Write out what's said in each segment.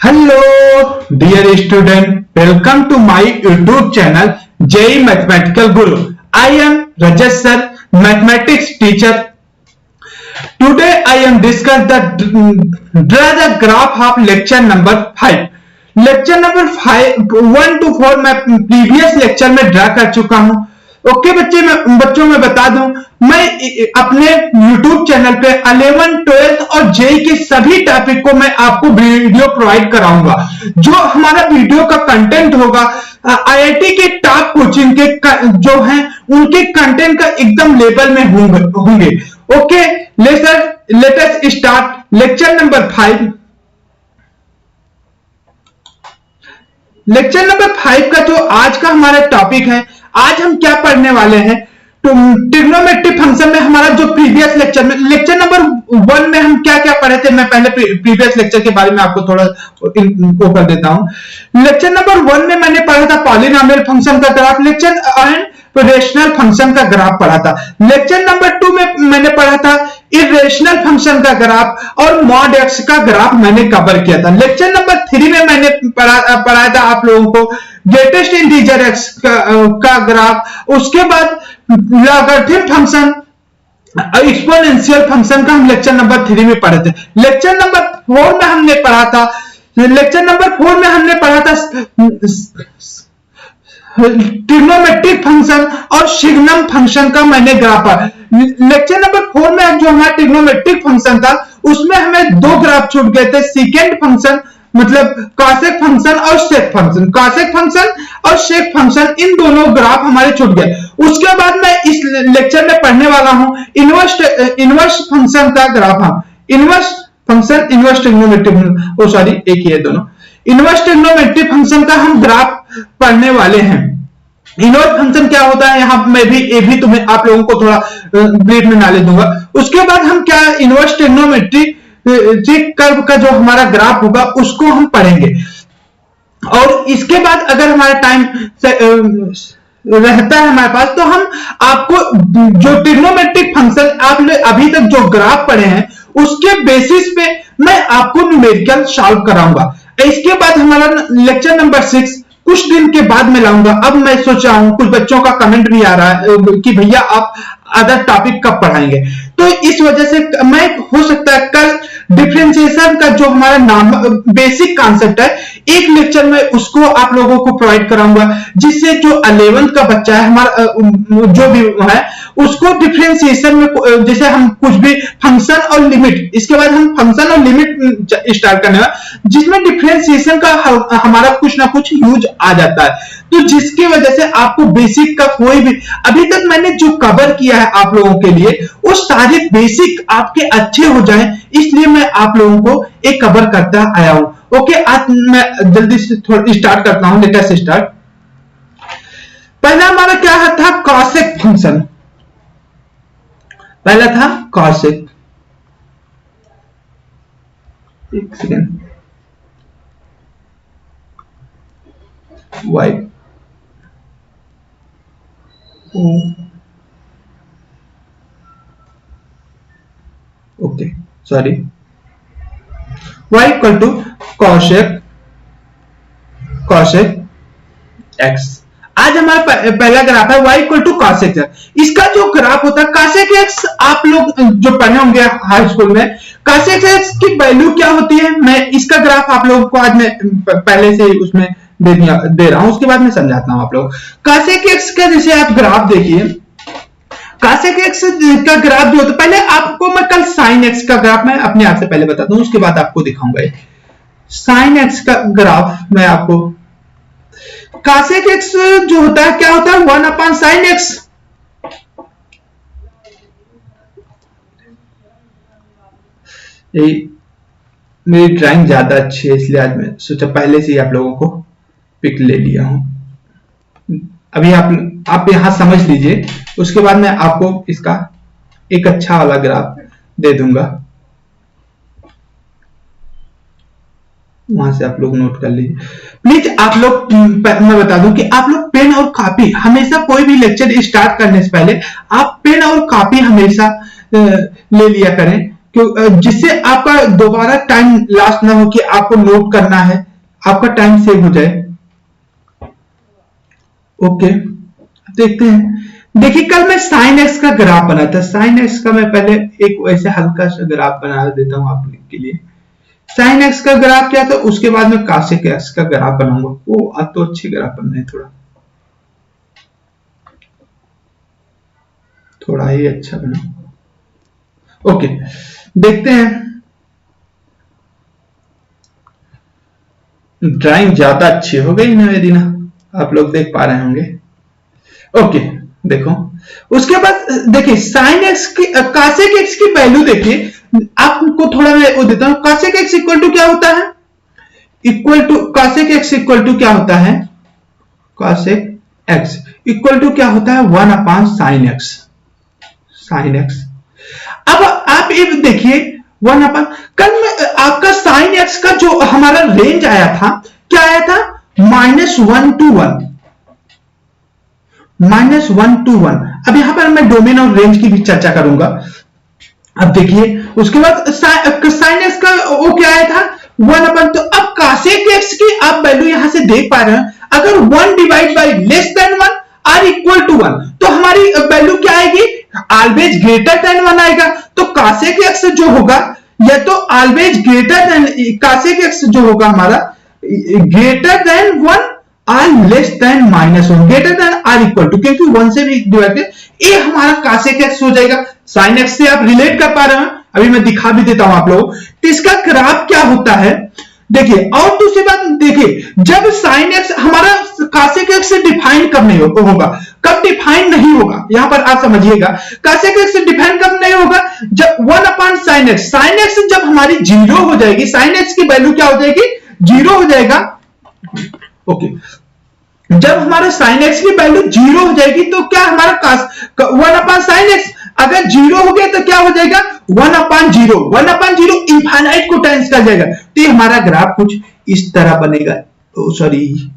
Hello, dear student. Welcome to my YouTube channel, JEE Mathematical Guru. I am Rajesh sir, mathematics teacher. Today I am discuss draw the graph of lecture number 5. Lecture number 1 to 4 मैं previous lecture में draw कर चुका हूं। Okay बच्चों मैं बता दूं, मैं अपने YouTube चैनल पे 11, 12 और जेई के सभी टॉपिक को मैं आपको वीडियो प्रोवाइड कराऊंगा। जो हमारा वीडियो का कंटेंट होगा आईआईटी के टॉप कोचिंग के जो हैं उनके कंटेंट का एकदम लेवल में होंगे। Okay let us start lecture number 5। Lecture number 5 का जो आज का हमारा टॉपिक है, आज हम क्या पढ़ने वाले हैं तो ट्रिग्नोमेट्रिक फंक्शन में हमारा जो प्रीवियस लेक्चर में लेक्चर नंबर 1 में हम क्या क्या पढ़े थे, मैं पहले प्रीवियस लेक्चर के बारे में आपको थोड़ा वो कर देता हूं। लेक्चर नंबर 1 में मैंने पढ़ा था पॉलिनोमियल फंक्शन का graph, lecture and rational function का ग्राफ पढ़ा था। लेक्चर नंबर 2 में मैंने पढ़ा था इरेशनल फंक्शन का ग्राफ और मॉड एक्स का ग्राफ मैंने कवर किया था। लेक्चर नंबर 3 में मैंने पढ़ाया था आप लोगों को ग्रेटेस्ट इंटीजर एक्स का ग्राफ। उसके बाद लॉगरिथम फंक्शन एक्सपोनेंशियल फंक्शन का हम लेक्चर नंबर 3 में पढ़े थे। लेक्चर नंबर 4 में हमने पढ़ा था ट्रिग्नोमेट्रिक फंक्शन और सिग्नम फंक्शन का मैंने ग्राफ पढ़ा। लेक्चर नंबर 4 में जो हमारा ट्रिग्नोमेट्रिक फंक्शन था उसमें हमें दो ग्राफ छूट गए थे, सेकेंड फंक्शन मतलब कॉसेक फंक्शन और सेक फंक्शन। कॉसेक फंक्शन और सेक फंक्शन इन दोनों ग्राफ हमारे छूट गए। उसके बाद मैं इस लेक्चर में पढ़ने वाला हूं इनवर्स फंक्शन का graph. Inverse function inverse trigonometric एक ही है दोनों। इनवर्स ट्रिग्नोमेट्रिक फंक्शन का हम ग्राफ पढ़ने वाले हैं। इनवर्स फंक्शन क्या होता है यहाँ मैं भी तुम्हें आप लोगों को थोड़ा ब्रीफ में नॉलेज दूंगा। उसके बाद हम क्या इनवर्स ट्रिग्नोमेट्रिक कर्व का जो हमारा ग्राफ होगा उसको हम पढ़ेंगे। और इसके बाद अगर हमारा टाइम रहता है हमारे पास तो हम आपको जो ट्रिग्नोमेट्रिक फंक्शन आपने अभी तक जो ग्राफ पढ़े हैं उसके बेसिस पे मैं आपको न्यूमेरिकल सॉल्व कराऊंगा। इसके बाद हमारा लेक्चर नंबर 6 कुछ दिन के बाद में लाऊंगा। अब मैं सोच रहा हूं, कुछ बच्चों का कमेंट भी आ रहा है कि भैया आप अदर टॉपिक कब पढ़ाएंगे, तो इस वजह से मैं हो सकता है कल डिफरेंशिएशन का जो हमारा नाम बेसिक कॉन्सेप्ट है एक लेक्चर में उसको आप लोगों को प्रोवाइड कराऊंगा, जिससे जो 11th का बच्चा है हमारा जो भी है उसको डिफरेंशिएशन में जैसे हम कुछ भी फंक्शन और लिमिट, इसके बाद हम फंक्शन और लिमिट स्टार्ट करने वाले जिसमें डिफरेंशिएशन का हमारा कुछ ना कुछ यूज आ जाता है। तो जिसकी वजह से आपको बेसिक का कोई भी अभी तक मैंने जो कवर किया है आप लोगों के लिए वो सारे बेसिक आपके अच्छे हो जाएं, इसलिए मैं आप लोगों को एक कवर करता आया हूं। ओके आज मैं जल्दी से थोड़ा स्टार्ट करता हूं। Let us start. पहला हमारा क्या था कॉसेक फंक्शन। पहला था कॉसेक, एक second y okay sorry y equal to cosec x. आज हमारा पहला ग्राफ है y equal to cosec x. इसका जो ग्राफ होता है कॉसेक एक्स आप लोग जो पढ़े होंगे हाई स्कूल में, कॉसेक एक्स की वैल्यू क्या होती है मैं इसका ग्राफ आप लोगों को आज मैं पहले से उसमें दे रहा हूं, उसके बाद मैं समझाता हूं आप लोग। कॉसेक एक्स का जैसे आप ग्राफ देखिए, कॉसेक एक्स का ग्राफ जो होता है पहले आपको मैं कल साइन एक्स का ग्राफ मैं अपने आप से पहले बताता हूं, उसके बाद आपको दिखाऊंगा। साइन एक्स का ग्राफ मैं आपको कॉसेक एक्स जो होता है क्या होता है 1/sin x। मेरी ड्राइंग ज्यादा अच्छी है इसलिए आज मैं सोचा पहले से ही आप लोगों को पिक ले लिया हूं। अभी आप यहां समझ लीजिए, उसके बाद मैं आपको इसका एक अच्छा वाला ग्राफ दे दूंगा, वहां से आप लोग नोट कर लीजिए प्लीज। आप लोग मैं बता दूं कि आप लोग पेन और कॉपी हमेशा कोई भी लेक्चर स्टार्ट करने से पहले आप पेन और कॉपी हमेशा ले लिया करें, जिससे आपका दोबारा टाइम लॉस ना हो कि आपको नोट करना है, आपका टाइम सेव हो जाए। ओके, देखते हैं। देखिए कल मैं साइन एक्स का ग्राफ बना था। साइन एक्स का मैं पहले एक ऐसे हल्का सा ग्राफ बना देता हूं आप के लिए। साइन एक्स का ग्राफ क्या था, उसके बाद मैं कॉसेक एक्स का ग्राफ बनाऊंगा। वो अब तो अच्छे ग्राफ बन रहे हैं, थोड़ा ही अच्छा बना। ओके, देखते हैं। ड्राइंग ज्यादा अच्छी हो गई ना मेरी ना, आप लोग देख पा रहे होंगे। ओके, देखो उसके बाद देखिए साइन एक्स की कॉसेक एक्स की वैल्यू देखिए। आपको थोड़ा मैं वो देता हूं। कॉसेक एक्स इक्वल टू क्या होता है, equal to cosec x equal to क्या होता है, कॉसेक एक्स इक्वल टू क्या होता है, 1 upon sine x. Sine x, अब आप ये देखिए 1 अपॉन, कल में आपका साइन एक्स का जो हमारा रेंज आया था, क्या आया था, -1 to 1, -1 to 1। अब यहां पर मैं डोमेन और रेंज की भी चर्चा करूंगा। अब देखिए उसके बाद साइन एक्स का वो क्या आया था, 1 अपन। तो अब कॉसेक एक्स की आप वैल्यू यहां से देख पा रहे हैं, अगर 1 divide by less than 1 or equal to 1, तो हमारी वैल्यू क्या आएगी, ऑलवेज ग्रेटर देन 1 आएगा। तो कॉसेक एक्स जो होगा, या तो always greater than, cosec x जो होगा हमारा greater than 1 or less than -1, greater than are equal to, क्योंकि 1 से भी डिवाइड है, ये हमारा कॉसेक एक्स हो जाएगा। साइन एक्स से आप रिलेट कर पा रहे हैं, अभी मैं दिखा भी देता हूं आप लोगों। तो इसका ग्राफ क्या होता है देखिए। और दूसरी बात देखिए, जब साइन एक्स हमारा कॉसेक एक्स से डिफाइन कब नहीं होगा, कब डिफाइन नहीं होगा, यहां पर आप समझिएगा। कॉसेक एक्स से डिफाइन कब नहीं होगा, जब 1 upon sine x, sine x जब हमारी 0 हो जाएगी, साइन एक्स की वैल्यू क्या हो जाएगी, 0 हो जाएगा। ओके, जब हमारा साइन एक्स की वैल्यू 0 हो जाएगी, तो क्या हमारा 1 अपॉन साइन एक्स अगर 0 हो गया तो क्या हो जाएगा, 1 अपॉन 0, 1 अपॉन 0 इनफाइनाइट को टाइम्स कर जाएगा। तो हमारा ग्राफ कुछ इस तरह बनेगा। सॉरी,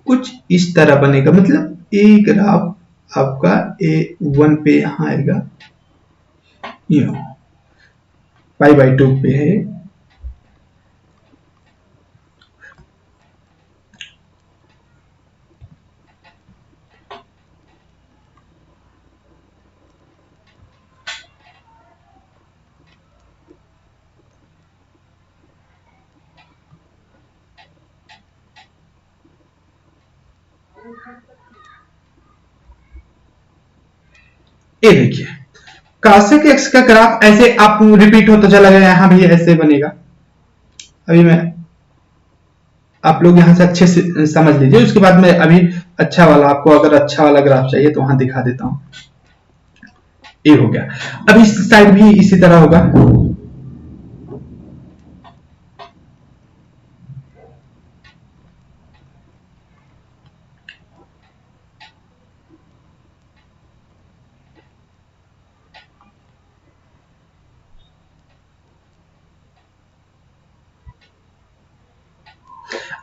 कुछ इस तरह बनेगा, मतलब ए ग्राफ आपका A1 पे यहां आएगा, π/2 पे है। ये देखिए कॉसेक एक्स का ग्राफ ऐसे आप रिपीट होता चला गया, यहां भी ऐसे बनेगा। अभी मैं, आप लोग यहां से अच्छे से समझ लीजिए, उसके बाद मैं अभी अच्छा वाला, आपको अगर अच्छा वाला ग्राफ चाहिए तो वहां दिखा देता हूं। ये हो गया। अब इस साइड भी इसी तरह होगा।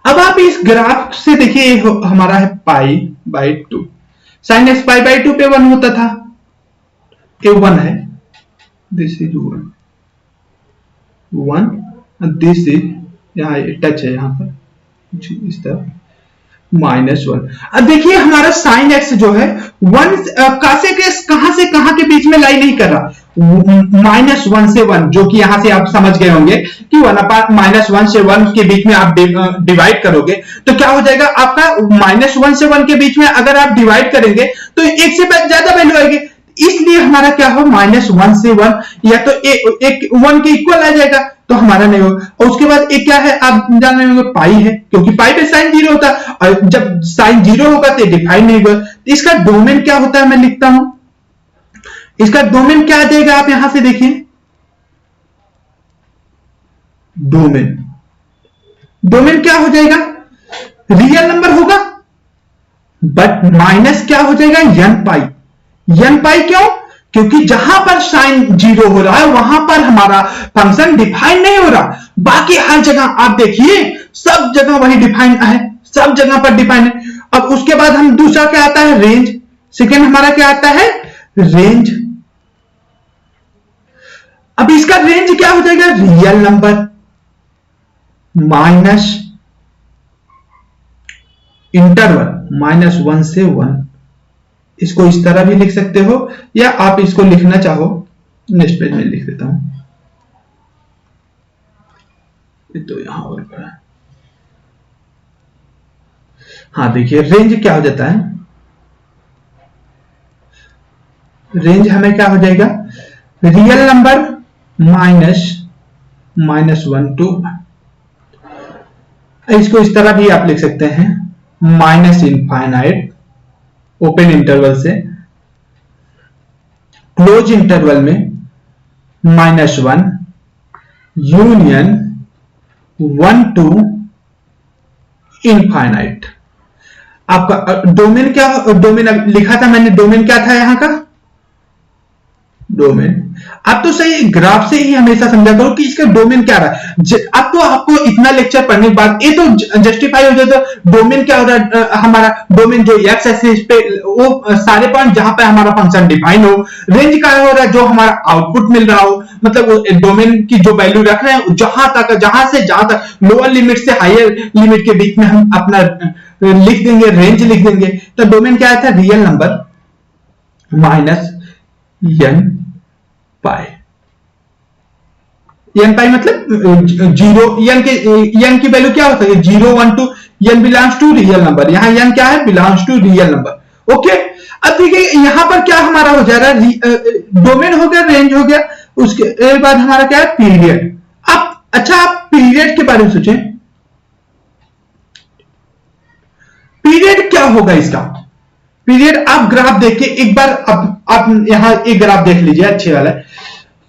अब आप इस ग्राफ से देखिए, हमारा है π/2, साइन एक्स π/2 पे 1 होता था, ये 1 है, दिस इज 1, दिस इज, यहाँ टच है यहाँ पर इस तरह -1। अब देखिए हमारा साइन एक्स जो है 1, कॉसेक एक्स कहां से कहां के बीच में लाई नहीं कर रहा, -1 से 1, जो कि यहां से आप समझ गए होंगे कि -1 से 1 के बीच में आप डिवाइड करोगे तो क्या हो जाएगा, आपका -1 से 1 के बीच में अगर आप डिवाइड करेंगे तो एक से ज्यादा वैल्यू आएगी। इसलिए हमारा क्या हो, -1 से 1, या तो एक 1 के इक्वल आ जाएगा, तो हमारा नहीं होगा। और उसके बाद एक क्या है, आप जान रहे होंगे, पाई है, क्योंकि पाई पे साइन 0 होता है, और जब साइन 0 होगा तो डिफाइन नहीं होगा। इसका डोमेन क्या होता है, मैं लिखता हूं, इसका डोमेन क्या आ जाएगा, आप यहां से देखिए, डोमेन क्या हो जाएगा, रियल नंबर होगा, बट माइनस क्या हो जाएगा, n पाई। क्यों, क्योंकि जहां पर साइन 0 हो रहा है वहां पर हमारा फंक्शन डिफाइन नहीं हो रहा। बाकी हर जगह आप देखिए, सब जगह वही डिफाइन है, सब जगह पर डिफाइन है। अब उसके बाद हम दूसरा क्या आता है, रेंज। सेकेंड हमारा क्या आता है, रेंज, अब इसका रेंज क्या हो जाएगा, रियल नंबर माइनस इंटरवल -1 से 1। इसको इस तरह भी लिख सकते हो, या आप इसको लिखना चाहो, नेक्स्ट पेज में लिख देता हूं, तो यहां और पड़ा। हाँ देखिए, रेंज क्या हो जाता है, रेंज हमें क्या हो जाएगा, रियल नंबर -1 टू, इसको इस तरह भी आप लिख सकते हैं, माइनस इनफाइनाइट ओपन इंटरवल से क्लोज इंटरवल में -1 यूनियन 1 टू इनफाइनाइट। आपका डोमेन क्या, डोमेन लिखा था मैंने, डोमेन क्या था यहां का, डोमेन। आप तो सही ग्राफ से ही हमेशा समझा करो कि इसका डोमेन क्या रहा है। अब तो आपको इतना लेक्चर पढ़ने के बाद ये तो जस्टिफाई हो जाता है, डोमेन क्या हो रहा है, हमारा डोमेन जो एक्स एक्सिस पे वो सारे पॉइंट जहां पे हमारा फंक्शन डिफाइन हो। रेंज क्या हो रहा है, जो हमारा आउटपुट मिल रहा हो, मतलब वो डोमेन की जो वैल्यू रख रहे हैं, जहां से जहां तक लोअर लिमिट से हायर लिमिट के बीच में हम अपना लिख देंगे, रेंज लिख देंगे। तो डोमेन क्या था, रियल नंबर माइनस n पाई, n पाई मतलब जीरो, n की वैल्यू क्या होता है, 0 1 2, n belongs to real number, यहां n क्या है, belongs to real number. Okay, अब देखिए यहां पर क्या हमारा हो जा रहा है, डोमेन हो गया, रेंज हो गया, उसके बाद हमारा क्या है, पीरियड। अब अच्छा, आप पीरियड के बारे में सोचें, पीरियड क्या होगा इसका, पीरियड आप ग्राफ देख के एक बार आप यहां एक ग्राफ देख लीजिए, अच्छे वाला,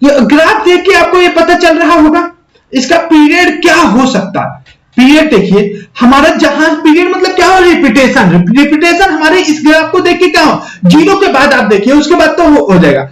ये ग्राफ देख के आपको ये पता चल रहा होगा इसका पीरियड क्या हो सकता है। पीरियड देखिए हमारा, जहां पीरियड मतलब क्या हो, रिपीटेशन, रिपीटेशन हमारे इस ग्राफ को देख के क्या हो, 0 के बाद आप देखिए, उसके बाद तो हो जाएगा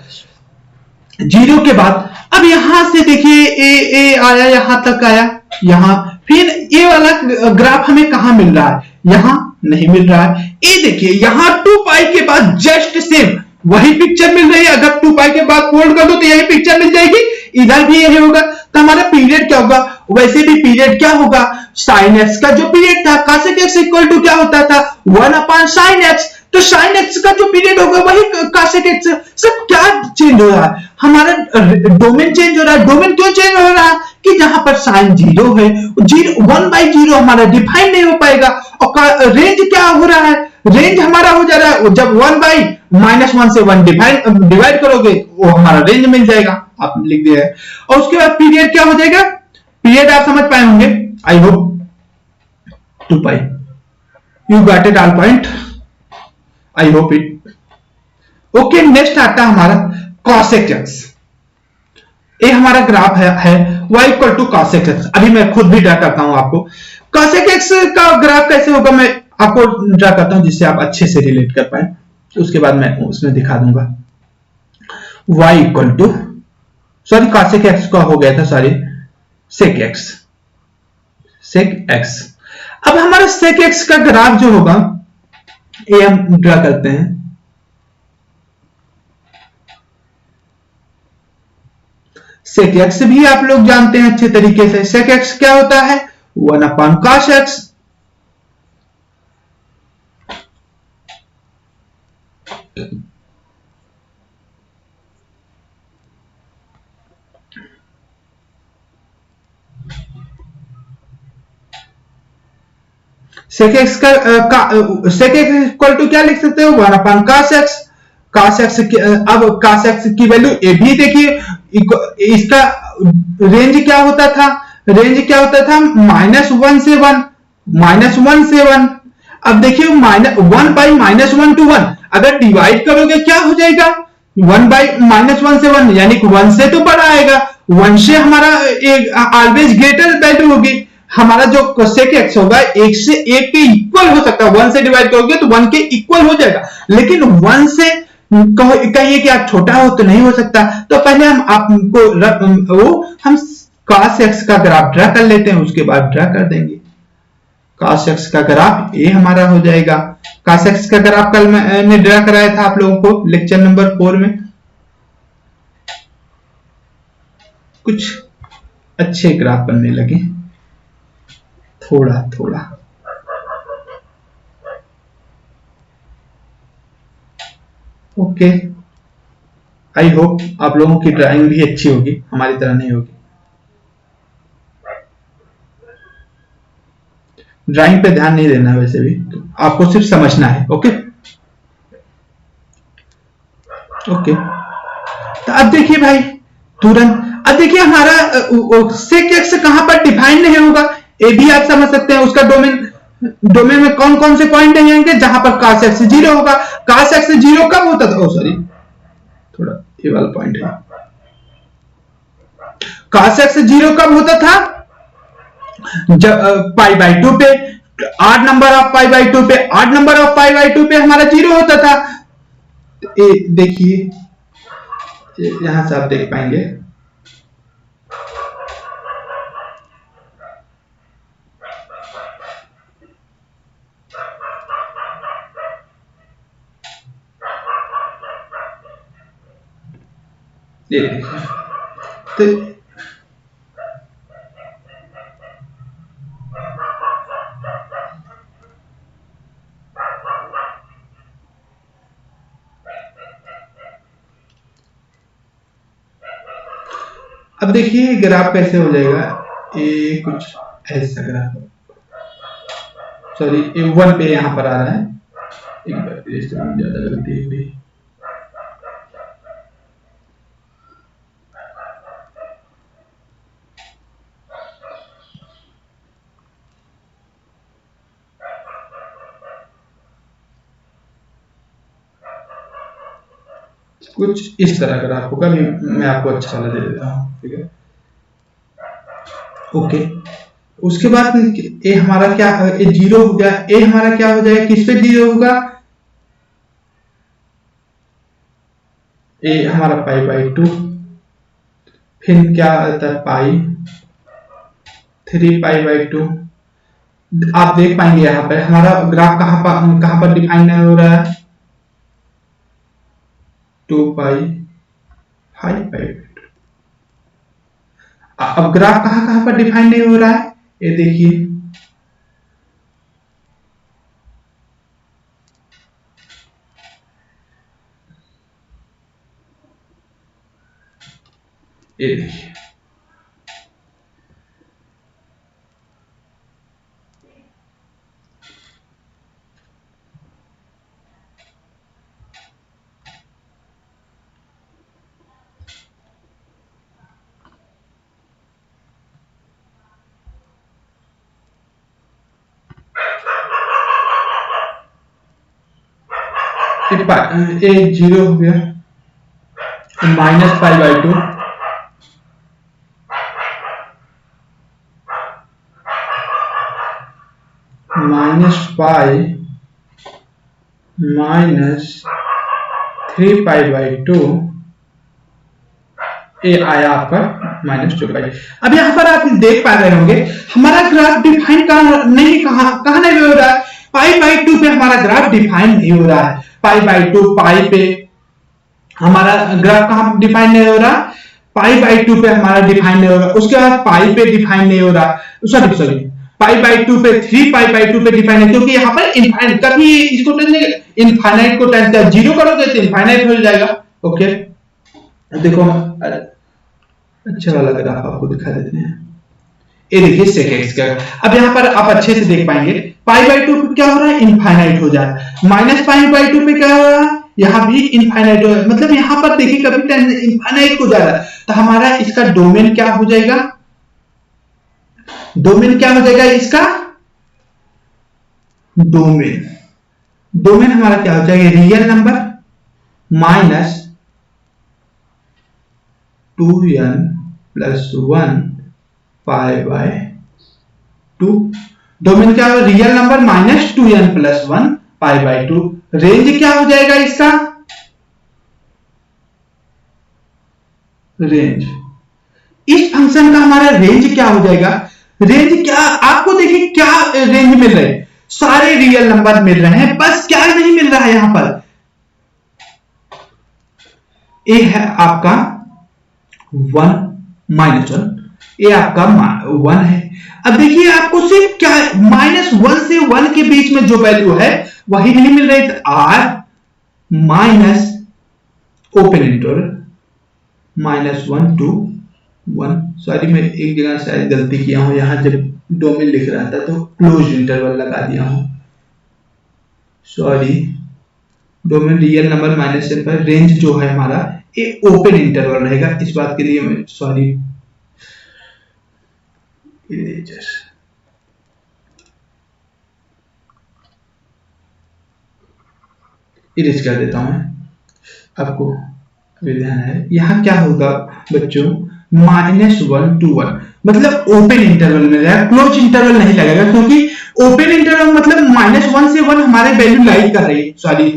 0 के बाद। अब यहां से देखिए ए आया, यहां तक आया, यहां फिर ये वाला ग्राफ हमें कहां मिल रहा है, यहां नहीं मिल रहा है। ये देखिए यहां 2 पाई के बाद जस्ट सेम वही पिक्चर मिल रही है, अगर 2 पाई के बाद फोल्ड कर दो तो यही पिक्चर मिल जाएगी, इधर भी यही होगा। तो हमारा पीरियड क्या होगा, वैसे भी पीरियड क्या होगा, साइन एक्स का जो पीरियड था, कासेक एक्स इक्वल टू क्या होता था, 1/sin x। तो साइन एक्स का जो पीरियड होगा वही कासेक एक्स। सब क्या चेंज हो रहा है, हमारा डोमेन चेंज हो रहा है। डोमेन क्यों चेंज हो रहा है, कि जहां पर साइन 0 है, 1/0 हमारा डिफाइन नहीं हो पाएगा। और रेंज क्या हो रहा है, रेंज हमारा हो जा रहा है, जब 1/-1 से 1 डिवाइड करोगे वो हमारा रेंज मिल जाएगा, आप लिख दिया है। और उसके बाद पीरियड क्या हो जाएगा, पीरियड आप समझ पाए होंगे, I hope 2 pi, you got it all point, I hope it. Okay, next आता है हमारा कॉसेक एक्स। ये हमारा ग्राफ है y equal to cosec x. अभी मैं खुद भी ड्रा करता हूं आपको कॉसेक एक्स का ग्राफ कैसे होगा, मैं आपको ड्रा करता हूं जिससे आप अच्छे से रिलेट कर पाए, उसके बाद मैं उसमें दिखा दूंगा। y equal to, sorry cosec x का हो गया था, sorry sec x, sec x. अब हमारा सेक एक्स का ग्राफ जो होगा ये हम ड्रा करते हैं। सेक एक्स भी आप लोग जानते हैं अच्छे तरीके से, सेक एक्स क्या होता है, 1/cos x। Sec x sec x equal to क्या लिख सकते हो, 1/cos x। cos x अब cos x की वैल्यू ए भी देखिए, इसका रेंज क्या होता था, रेंज क्या होता था, -1 से 1, -1 से 1। अब देखिए 1/-1 to 1 अगर डिवाइड करोगे क्या हो जाएगा, 1/-1 से 1 यानी कि 1 से तो बड़ा आएगा, 1 से हमारा एक ऑलवेज ग्रेटर वैल्यू होगी। हमारा जो सेक एक्स होगा 1 से 1 के इक्वल हो सकता है, 1 से डिवाइड करोगे तो 1 के इक्वल हो जाएगा, लेकिन 1 से कहिए कि आप छोटा हो तो नहीं हो सकता। तो पहले हम आपको हम cos x का ग्राफ ड्रा कर लेते हैं, उसके बाद ड्रा कर देंगे cos x का ग्राफ ये हमारा हो जाएगा। cos x का ग्राफ कल मैंने ड्रा कराया था आप लोगों को लेक्चर नंबर 4 में। कुछ अच्छे ग्राफ बनने लगे थोड़ा थोड़ा। ओके, आई होप आप लोगों की ड्राइंग भी अच्छी होगी, हमारी तरह नहीं होगी। ड्राइंग पे ध्यान नहीं देना है वैसे भी, तो आपको सिर्फ समझना है। ओके ओके, तो अब देखिए भाई तुरंत, अब देखिए हमारा सेक एक्स कहां पर डिफाइन नहीं होगा, ये भी आप समझ सकते हैं। उसका डोमेन में कौन कौन से पॉइंट रहेंगे जहां पर cos x 0 होगा। cos x 0 कब होता था, सॉरी थोड़ा ये वाला पॉइंट है। cos x 0 कब होता था, जब पाई बाई 2 पे, आड नंबर ऑफ पाई बाई 2 पे, आड नंबर ऑफ पाई बाई 2 पे हमारा 0 होता था। देखिए यहां से आप देख पाएंगे, ये देखिए तो अब देखिए ग्राफ कैसे हो जाएगा, ये कुछ ऐसा ग्राफ, सॉरी ये 1 पे यहां पर आ रहा है, एक बार ज्यादा गलती है। कुछ इस तरह ग्राफ होगा, मैं आपको अच्छा वाला दे देता हूं, ठीक है। ओके, उसके बाद ये हमारा क्या, ये 0 हो गया, ये हमारा क्या हो जाएगा, किस पे 0 होगा, ये हमारा पाई बाई 2, फिर क्या आता है पाई 3 पाई बाई 2। आप देख पाएंगे यहाँ पर हमारा ग्राफ कहां पर डिफाइन हो रहा है, 2 पाई 5 पाई। अब ग्राफ कहां पर डिफाइन नहीं हो रहा है, ये देखिए ये देखिए ये 0 हो गया, minus pi by 2, minus pi minus 3 pi by 2, ये आया आपका माइनस 2 पाई। अब यहाँ पर आप देख पा रहे होंगे हमारा ग्राफ डिफाइन कहां नहीं हो रहा है, पाई बाई 2 पे हमारा ग्राफ डिफाइन नहीं हो रहा है। पाई बाई 2 पाई पे हमारा ग्राफ कहां डिफाइन नहीं हो रहा, पाई बाई 2 पे हमारा डिफाइन नहीं हो रहा, उसके बाद पाई पे डिफाइन नहीं हो रहा, सॉरी पाई बाई 2 पे, 3 पाई बाई 2 पे डिफाइन है, क्योंकि यहाँ पर इनफाइनाइट, कभी इसको इनफाइनाइट को टाइम 0 करोगे तो इनफाइनाइट हो जाएगा। ओके देखो अच्छा वाला ग्राफ आपको दिखा देते हैं, ये देखिए सेक एक्स का। अब यहाँ पर आप अच्छे से देख पाएंगे पाई बाई 2 पे क्या हो रहा है, इनफाइनाइट हो जा रहा है, माइनस पाई बाई 2 पे क्या हो रहा है, यहाँ भी इनफाइनाइट हो, मतलब यहाँ पर देखिए कभी इनफाइनाइट को जा रहा है, तो हमारा इसका डोमेन क्या हो जाएगा, डोमेन क्या हो जाएगा इसका, डोमेन हमारा क्या हो जाएगा, real number minus 2n plus 1 pi by 2। Domain क्या हो, real number minus 2n plus 1 pi by 2। Range क्या हो जाएगा इसका, रेंज, इस फंक्शन का हमारा रेंज क्या हो जाएगा, रेंज क्या आपको देखिए क्या रेंज मिल रही है, सारे रियल नंबर मिल रहे हैं, बस क्या नहीं मिल रहा है यहां पर, ए है आपका 1 -1, ये आपका 1 है। अब देखिए आपको सिर्फ क्या -1 से 1 के बीच में जो वैल्यू है वही नहीं मिल रही, R minus open interval -1 to 1, sorry मैं एक जगह शायद गलती किया हूं, यहां जब डोमेन लिख रहा था तो क्लोज इंटरवल लगा दिया हूं, sorry. Domain real number -n पर रेंज जो है हमारा ये ओपन इंटरवल रहेगा, इस बात के लिए मैं सॉरी इरेज कर देता हूं मैं, आपको ध्यान है। यहां क्या होगा बच्चों, -1 to 1 मतलब ओपन इंटरवल में रहेगा, क्लोज इंटरवल नहीं लगेगा, क्योंकि ओपन इंटरवल मतलब -1 से 1 हमारे वैल्यू लाइक कर रही है, सॉरी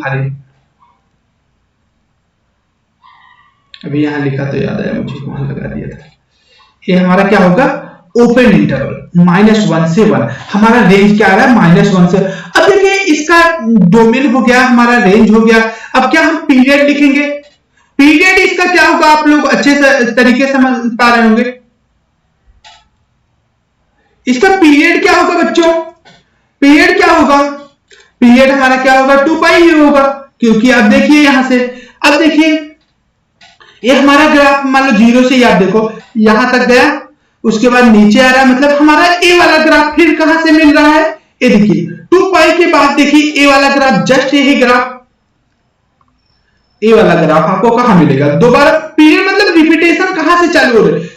अभी यहां लिखा तो याद आया मुझे, वहां लगा दिया था। ये हमारा क्या होगा, ओपन इंटरवल -1 से 1, हमारा रेंज क्या आ रहा है -1 से। अब देखिए इसका डोमेन हो गया, हमारा रेंज हो गया, अब क्या हम पीरियड लिखेंगे, पीरियड इसका क्या होगा, आप लोग अच्छे से तरीके से समझ पा रहे होंगे। इसका पीरियड क्या होगा बच्चों, पीरियड क्या होगा, पीरियड हमारा क्या होगा 2π ही होगा, क्योंकि अब देखिए यहां से, अब देखिए ये हमारा ग्राफ मान लो 0 से, आप देखो यहां तक गया, उसके बाद नीचे आ रहा है, मतलब हमारा ए वाला ग्राफ फिर कहां से मिल रहा है, ये देखिए 2π के बाद देखिए ए वाला ग्राफ, जस्ट यही ग्राफ, ए वाला ग्राफ आपको कहां मिलेगा, दोबारा पीरियड मतलब रिपीटेशन कहां से चालू हो रही है,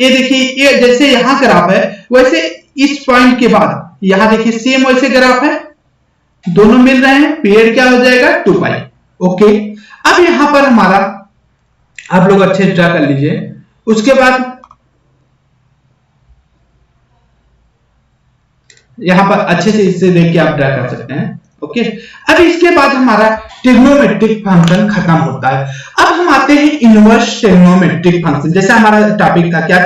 ये देखिए ये जैसे यहां ग्राफ है वैसे इस पॉइंट के बाद यहां देखिए सेम वैसे ग्राफ है, दोनों मिल रहे हैं, पीरियड क्या हो जाएगा 2π। ओके, अब यहां पर हमारा आप लोग अच्छे से ड्रा कर लीजिए, उसके बाद यहां पर अच्छे से इससे देख के आप ड्रा कर सकते हैं। ओके, अब इसके बाद हमारा ट्रिग्नोमेट्रिक फंक्शन खत्म होता है। अब हम आते हैं इनवर्स ट्रिग्नोमेट्रिक फंक्शन, जैसे हमारा टॉपिक था, क्या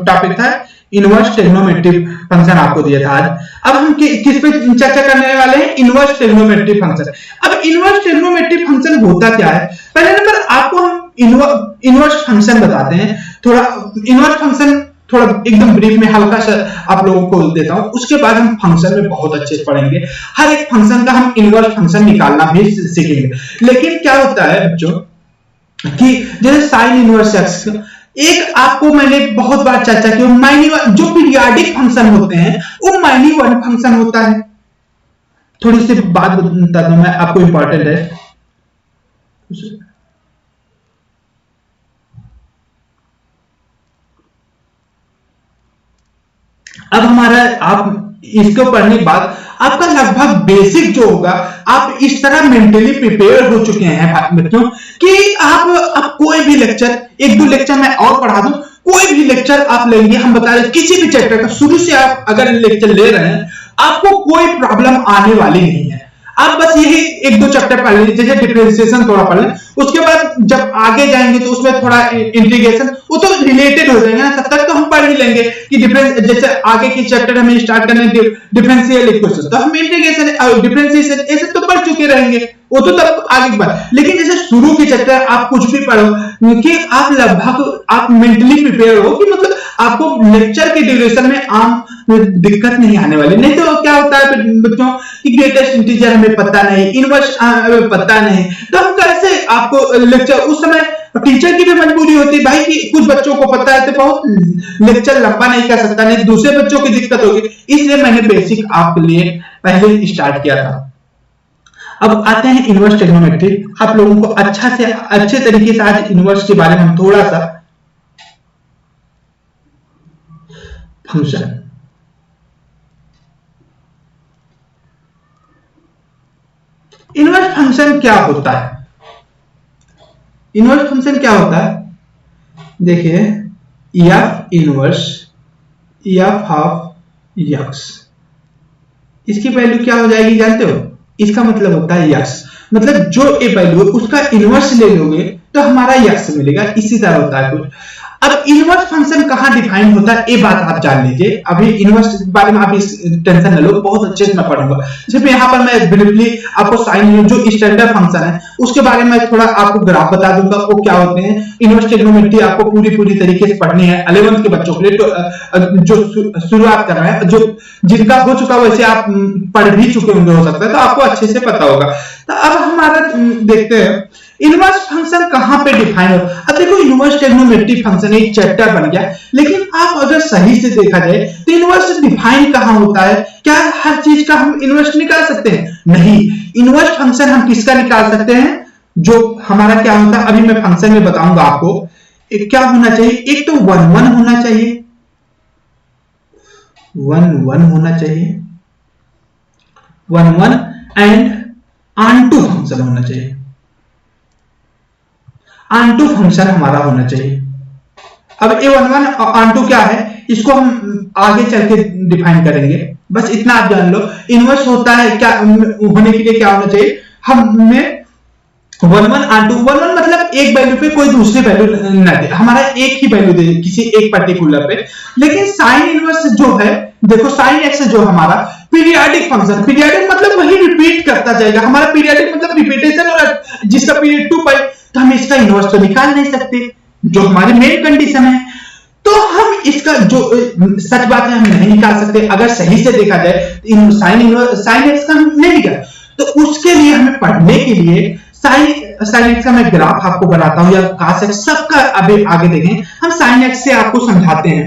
टॉपिक था, इनवर्स ट्रिग्नोमेट्रिक फंक्शन आपको दिया था आज। अब हम किस पे चर्चा करने वाले हैं, इनवर्स ट्रिग्नोमेट्रिक फंक्शन। अब इनवर्स ट्रिग्नोमेट्रिक फंक्शन होता क्या है, पहले नंबर आपको हम इनवर्स फंक्शन बताते हैं, थोड़ा इनवर्स फंक्शन थोड़ा एकदम ब्रीफ में हल्का सा आप लोगों को देता हूं, उसके बाद हम फंक्शन में बहुत अच्छे से पढ़ेंगे, हर एक फंक्शन का हम इनवर्स फंक्शन निकालना भी सीखेंगे। लेकिन क्या होता है बच्चों कि जैसे साइन इनवर्स एक्स, एक आपको मैंने बहुत बार चर्चा की, माइनी जो पीरियोडिक फंक्शन होते हैं वो माइनी वन फंक्शन होता है। थोड़ी सी बात बता दूं मैं आपको, इंपॉर्टेंट है। अब हमारा आप इसको पढ़ने के बाद आपका लगभग बेसिक जो होगा, आप इस तरह मेंटली प्रिपेयर हो चुके हैं बच्चों कि आप कोई भी लेक्चर, एक दो लेक्चर मैं और पढ़ा दूं, कोई भी लेक्चर आप लेंगे, हम बता रहे किसी भी चैप्टर का शुरू से आप अगर लेक्चर ले रहे हैं, आपको कोई प्रॉब्लम आने वाली नहीं है। आप बस यही एक दो चैप्टर पढ़ लीजिए, जैसे डिफरेंशिएशन थोड़ा पढ़ लें, उसके बाद जब आगे जाएंगे तो उसमें थोड़ा इंटीग्रेशन, वो तो रिलेटेड हो जाएगा ना, तब तक तो हम पढ़ ही लेंगे कि डिफरेंस, जैसे आगे की चैप्टर हमें स्टार्ट करने डिफरेंशियल इक्वेशन, तो हम इंटीग्रेशन डिफरेंशिएशन ऐसे तो पढ़ चुके रहेंगे, वो तो तब आगे की बात। लेकिन जैसे शुरू के चैप्टर आप कुछ भी पढ़ो कि आप लगभग आप मेंटली प्रिपेयर हो कि मतलब आपको लेक्चर के ड्यूरेशन में आम दिक्कत नहीं आने वाली। नहीं तो क्या होता है बच्चों कि ग्रेटेस्ट इंटीजर हमें पता नहीं, इनवर्स पता नहीं, तो हम कैसे आपको लेक्चर, उस समय टीचर की भी मजबूरी होती है भाई कि कुछ बच्चों को पता है तो बहुत लेक्चर लंबा नहीं कर सकता, नहीं दूसरे बच्चों की दिक्कत होगी, इसलिए मैंने बेसिक आपके लिए पहले ही स्टार्ट किया था। अब आते हैं इनवर्स ट्रिग्नोमेट्री। आप लोगों को अच्छे तरीके से आज इनवर्स के बारे में हम थोड़ा सा फंक्शन, इनवर्स फंक्शन क्या होता है, इनवर्स फंक्शन क्या होता है, देखिए F inverse F of x, इसकी वैल्यू क्या हो जाएगी जानते हो, इसका मतलब होता है यक्स, मतलब जो ए वैल्यू है उसका इनवर्स ले लोगे तो हमारा यक्स मिलेगा, इसी तरह होता है कुछ। अब इनवर्स फंक्शन कहां डिफाइन होता है, ये बात आप जान लीजिए। अभी इनवर्स के बारे में आप इस टेंशन न लो, बहुत अच्छे से मैं पढ़ूंगा। सिर्फ यहाँ पर मैं ब्रीफली आपको साइन जो स्टैंडर्ड फंक्शन है उसके बारे में थोड़ा आपको ग्राफ बता दूंगा, वो क्या होते हैं। इनवर्स ट्रिग्नोमेट्री आपको पूरी तरीके से पढ़नी है 11th के बच्चों के लिए, तो जो शुरुआत कर रहे हैं, जो जिनका हो चुका वैसे आप पढ़ भी चुके होंगे हो सकता है, तो आपको अच्छे से पता होगा। तो अब हमारा देखते हैं इनवर्स फंक्शन कहां पे डिफाइन हो। अब देखो इनवर्स ट्रिग्नोमेट्री फंक्शन एक चैप्टर बन गया, लेकिन आप अगर सही से देखा जाए तो इनवर्स डिफाइन कहां होता है? क्या हर चीज का हम इनवर्स निकाल सकते हैं? नहीं, इनवर्स फंक्शन हम किसका निकाल सकते हैं? जो हमारा क्या होता है, अभी मैं फंक्शन में बताऊंगा आपको। एक क्या होना चाहिए, एक तो 1 1 होना चाहिए, 1 1 होना चाहिए, 1 1 एंड ऑनटू फंक्शन होना चाहिए। ऑनटू फंक्शन हमारा होना चाहिए। अब A11 ऑनटू क्या है, इसको हम आगे चल के डिफाइन करेंगे, बस इतना आप जान लो। इनवर्स होता है क्या, होने के लिए क्या होना चाहिए, हमें 1 1 ऑनटू 1 1 मतलब एक वैल्यू पे कोई दूसरी वैल्यू ना दे, हमारा एक ही वैल्यू दे किसी एक पर्टिकुलर पे। लेकिन साइन इनवर्स जो है, देखो साइन एक्स जो हमारा पीरियोडिक फंक्शन, पीरियोडिक मतलब वही रिपीट करता जाएगा, हमारा पीरियोडिक मतलब रिपीटेशन, और जिसका पीरियड 2 पाई, तो हम इसका इनवर्स तो निकाल नहीं सकते, जो हमारी मेन कंडीशन है। तो हम इसका जो सच बात है हम नहीं निकाल सकते। अगर सही से देखा जाए साइन एक्स का हम नहीं निकाल, तो उसके लिए हमें पढ़ने के लिए साइन एक्स का मैं ग्राफ आपको बनाता हूं, या कास एक्स सबका अभी आगे देखें, हम साइन एक्स से आपको समझाते हैं।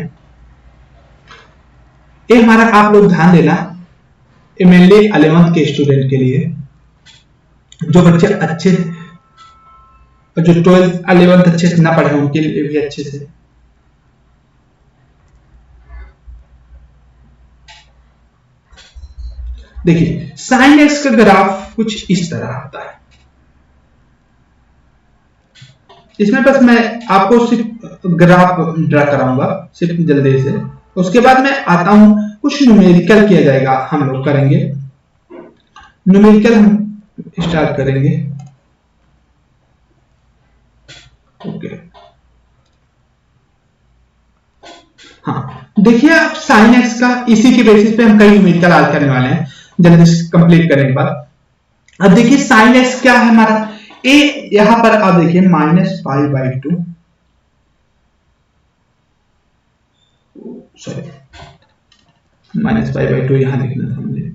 ये हमारा आप लोग ध्यान देना, ये मेनली 11th के स्टूडेंट के लिए, जो बच्चे अच्छे, जो 12th 11th अच्छे से ना पढ़े उनके लिए भी अच्छे से। देखिए साइन एक्स का ग्राफ कुछ इस तरह आता है। इसमें बस मैं आपको सिर्फ ग्राफ ड्रा कराऊंगा सिर्फ जल्दी से, उसके बाद मैं आता हूं, कुछ न्यूमेरिकल किया जाएगा, हम लोग करेंगे न्यूमेरिकल, हम स्टार्ट करेंगे। ओके हाँ, देखिए आप साइन एक्स का इसी के बेसिस पे हम कई न्यूमेरिकल आज करने वाले हैं, जल्दी से कंप्लीट करने के बाद। अब देखिए साइन एक्स क्या है हमारा, ए यहां पर आप देखिए -π/2, सॉरी -π/2 यहां लिखना था मुझे।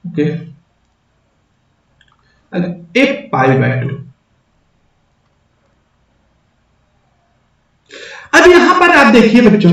ओके, एक π/2। अब यहां पर आप देखिए बच्चों,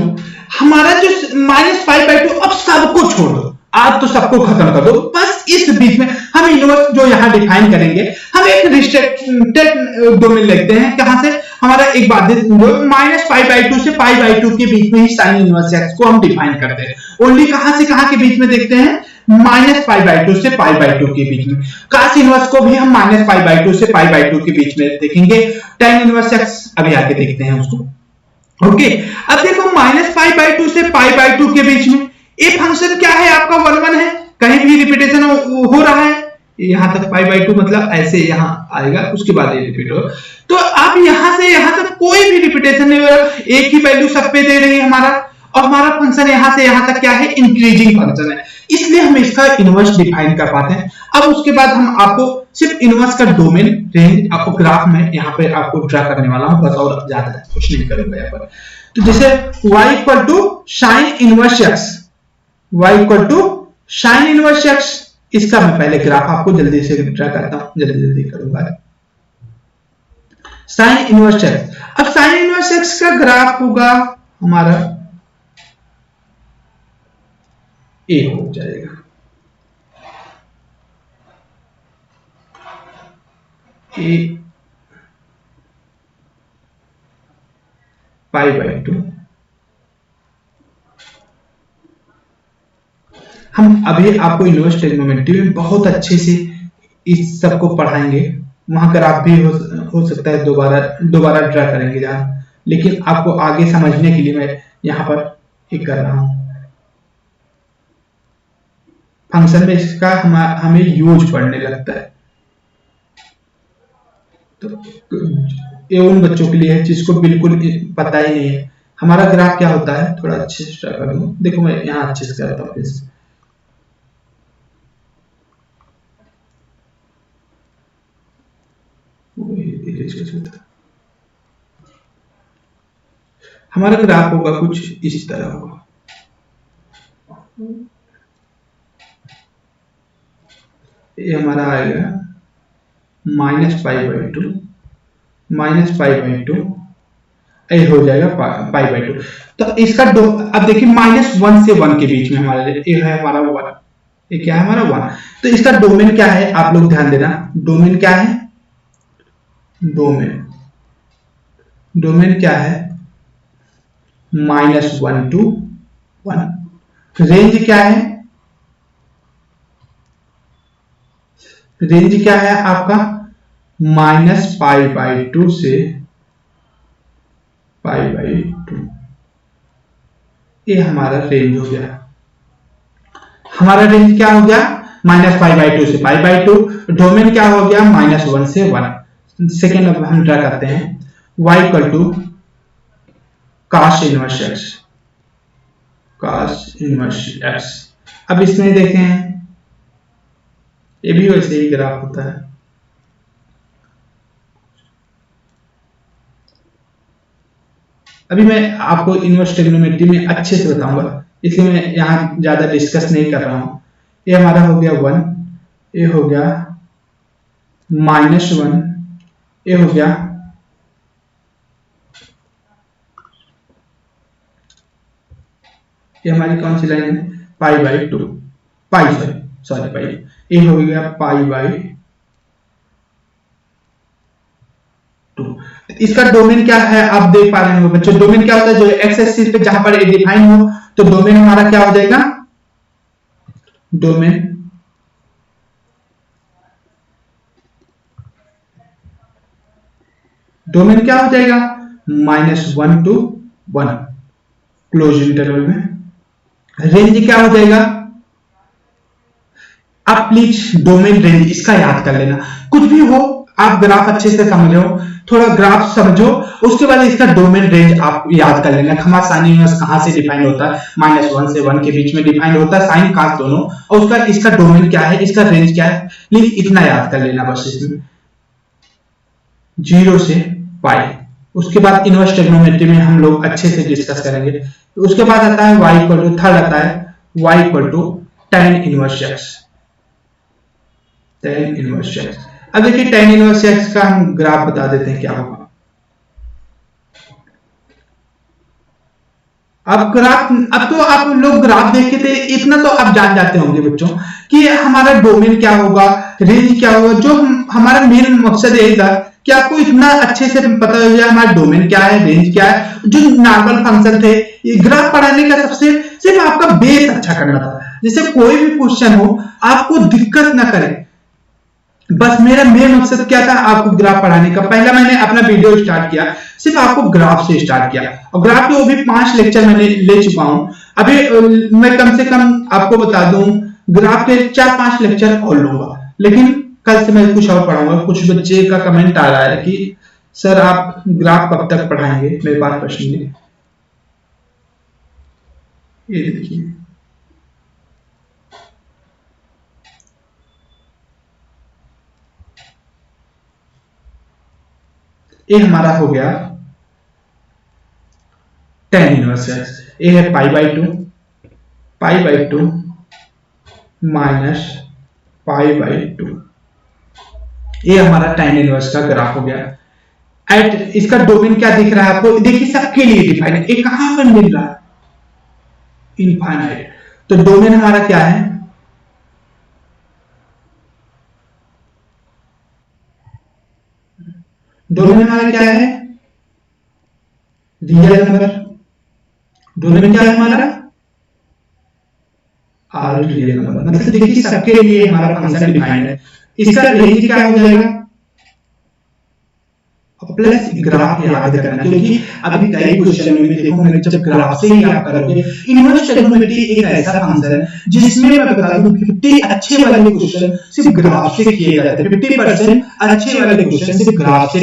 हमारा जो -π/2, अब सबको छोड़ दो, आज तो सबको खत्म कर दो, बस इस बीच में हम इनवर्स जो यहां डिफाइन करेंगे, हम एक रिस्ट्रिक्टेड डोमेन लेते हैं। कहां से, हमारा एक बाधित -π/2 से π/2 के बीच में ही साइन इनवर्स एक्स को हम डिफाइन करते हैं। ओनली कहां से कहां के बीच में देखते हैं, -π/2 से π/2 के बीच में। कास इनवर्स को भी हम -π/2 से π/2 के बीच में देखेंगे। tan इनवर्स एक्स अभी आके देखते हैं उसको। ओके, अब देखो -π/2 से π/2 के बीच में ये फंक्शन क्या है आपका, 1 1 है, कहीं भी रिपीटेशन हो रहा है, यहां तक π/2 मतलब ऐसे यहां आएगा, उसके बाद ये रिपीट हो। तो आप यहां से यहां तक कोई भी रिपीटेशन नहीं हो रहा, एक ही वैल्यू सब पे दे रही है हमारा, और हमारा फंक्शन यहां से यहां तक क्या है, इंक्रीजिंग फंक्शन है, इसलिए हम इसका इनवर्स डिफाइन कर पाते हैं। अब उसके बाद हम आपको सिर्फ इनवर्स का डोमेन रेंज आपको ग्राफ में यहाँ पे आपको ड्रा करने वाला हूं, बस और ज्यादा कुछ नहीं करूंगा यहाँ पर। तो जैसे y equal to sine inverse x, y equal to sine inverse x, इसका मैं पहले ग्राफ आपको जल्दी से ड्रा करता हूं, जल्दी करूंगा। साइन इनवर्स x, अब साइन इनवर्स x का ग्राफ होगा हमारा ए हो जाएगा, ए π/2। हम अभी आपको इनवर्स ट्रिग्नोमेट्री में बहुत अच्छे से इस सब को पढ़ाएंगे, वहां ग्राफ भी हो सकता है दोबारा ड्रा करेंगे जहां, लेकिन आपको आगे समझने के लिए मैं यहां पर एक कर रहा हूं। फंक्शन में इसका हमें यूज पढ़ने लगता है, तो ये उन बच्चों के लिए है जिसको बिल्कुल पता ही नहीं है हमारा ग्राफ क्या होता है। थोड़ा अच्छे से ट्राई कर लूँ, देखो मैं यहाँ अच्छे से करता हूँ। हमारा ग्राफ होगा कुछ इस तरह होगा। ये हमारा आएगा -π/2 -π/2 ये हो जाएगा π/2। तो इसका अब देखिए -1 से 1 के बीच में हमारे ये है हमारा 1, ये क्या है हमारा 1। तो इसका डोमेन क्या है आप लोग ध्यान देना, डोमेन क्या है, डोमेन क्या है -1 to 1। रेंज क्या है, रेंज क्या है आपका -π/2 से π/2। ये हमारा रेंज हो गया, हमारा रेंज क्या हो गया -π/2 से π/2। डोमेन क्या हो गया -1 से 1। सेकेंड अब हम ट्राई करते हैं y = cos inverse x, cos inverse x। अब इसमें देखें ये भी वैसे ही ग्राफ होता है। अभी मैं आपको इनवर्स ट्रिग्नोमेट्री में अच्छे से बताऊंगा, इसलिए मैं यहाँ ज्यादा डिस्कस नहीं कर रहा हूं। ये हमारा हो गया 1, ये हो गया -1, ये हो गया ये हमारी कौन सी लाइन है π/2 पाई, ये हो गया π/2। इसका डोमेन क्या है आप देख पा रहे हो बच्चों, डोमेन क्या होता है जो एक्स एक्सिस पे जहां पर डिफाइन हो तो डोमेन हमारा क्या हो जाएगा, डोमेन क्या हो जाएगा -1 to 1 क्लोज इंटरवल में। रेंज क्या हो जाएगा, आप प्लीज डोमेन रेंज इसका याद कर लेना। कुछ भी हो आप ग्राफ अच्छे से समझो, थोड़ा ग्राफ समझो, उसके बाद इसका डोमेन रेंज आप याद कर लेना। खमा साइन इनवर्स कहां से डिफाइन होता है, -1 से 1 के बीच में डिफाइन होता है साइन कास दोनों, और उसका इसका डोमेन क्या है, इसका रेंज क्या है, लेकिन इतना याद कर लेना बस इसमें 0 से π। उसके बाद इनवर्स ट्रिग्नोमेट्री में हम लोग अच्छे से डिस्कस करेंगे। तो उसके बाद आता है y = थर्ड आता है y = tan inverse x, tan inverse x। अब देखिए tan इनवर्स x का हम ग्राफ बता देते हैं क्या होगा। अब तो आप लोग ग्राफ देख के थे इतना तो आप जान जाते होंगे बच्चों कि हमारा डोमेन क्या होगा, रेंज क्या होगा। जो हमारा मेन मकसद यही था कि आपको इतना अच्छे से पता हो जाए हमारा डोमेन क्या है, रेंज क्या है। जो नॉर्मल फंक्शन थे, ये ग्राफ पढ़ाने का सबसे सिर्फ आपका बेस अच्छा करना था, जैसे कोई भी क्वेश्चन हो आपको दिक्कत ना करे। बस मेरा मेन मकसद क्या था, आपको ग्राफ पढ़ाने का। पहला मैंने अपना वीडियो स्टार्ट किया सिर्फ आपको ग्राफ से स्टार्ट किया, और ग्राफ के वो भी 5 लेक्चर मैंने ले चुका हूं। अभी मैं कम से कम आपको बता दूं ग्राफ के 4-5 लेक्चर और लूंगा, लेकिन कल से मैं कुछ और पढ़ाऊंगा। कुछ बच्चे का कमेंट आ रहा है कि सर आप ग्राफ कब तक पढ़ाएंगे, मेरे पास प्रश्न है। ये देखिए ये हमारा हो गया tan इनवर्स x। ये है π/2 माइनस π/2। ये हमारा tan इनवर्स का ग्राफ हो गया। एट इसका डोमेन क्या दिख रहा है आपको, देखिए सबके लिए डिफाइन है। ये कहां पर मिल रहा है, इनफाइनाइट। तो डोमेन हमारा क्या है, डोमेन हमारा क्या है, रियल नंबर। डोमेन क्या है हमारा, आर रियल नंबर। मतलब देखिए सबके लिए हमारा फंक्शन डिफाइंड है। इसका रेंज क्या हो जाएगा, प्लस ग्राफ याद करना, क्योंकि अभी कई क्वेश्चन में देखो मैं जब ग्राफ से ही आप करोगे। इनवर्स ट्रिग्नोमेट्री एक ऐसा फंक्शन है जिसमें मैं बता दूं 50 अच्छे वाले क्वेश्चन सिर्फ ग्राफ से किए जाते हैं, 50% अच्छे वाले क्वेश्चन सिर्फ ग्राफ से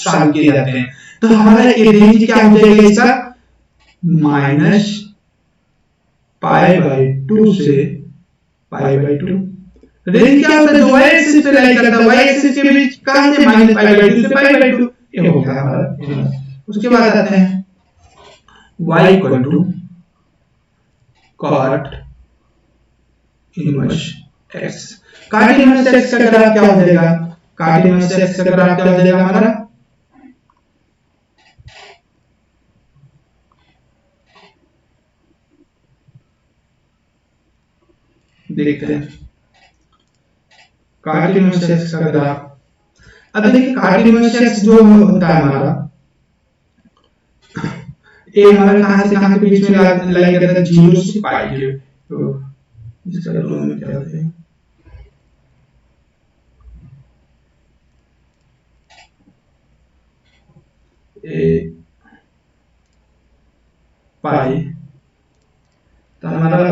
सॉल्व किए जाते हैं। तो हमारा ये रेंज क्या हो जाएगा इसका, माइनस π/2 से π/2। रेंज क्या होता है, जो y एक्सिस पे लाई करता है, y एक्सिस के बीच कहां से -π/2 से π/2, ये हो गया हमारा। उसके बाद आते हैं y = cot inverse x। cot inverse x का ग्राफ क्या हो जाएगा, cot इनवर्स x का ग्राफ क्या हो जाएगा हमारा, देखते हैं cot इनवर्स x का ग्राफ। अब देखिए cot इनवर्स x जो होता है हमारा, ये हमारा कहां से कहां के बीच में लाई करता है, 0 से π के। तो इसका रो में क्या होता है, ए पाई, तो हमारा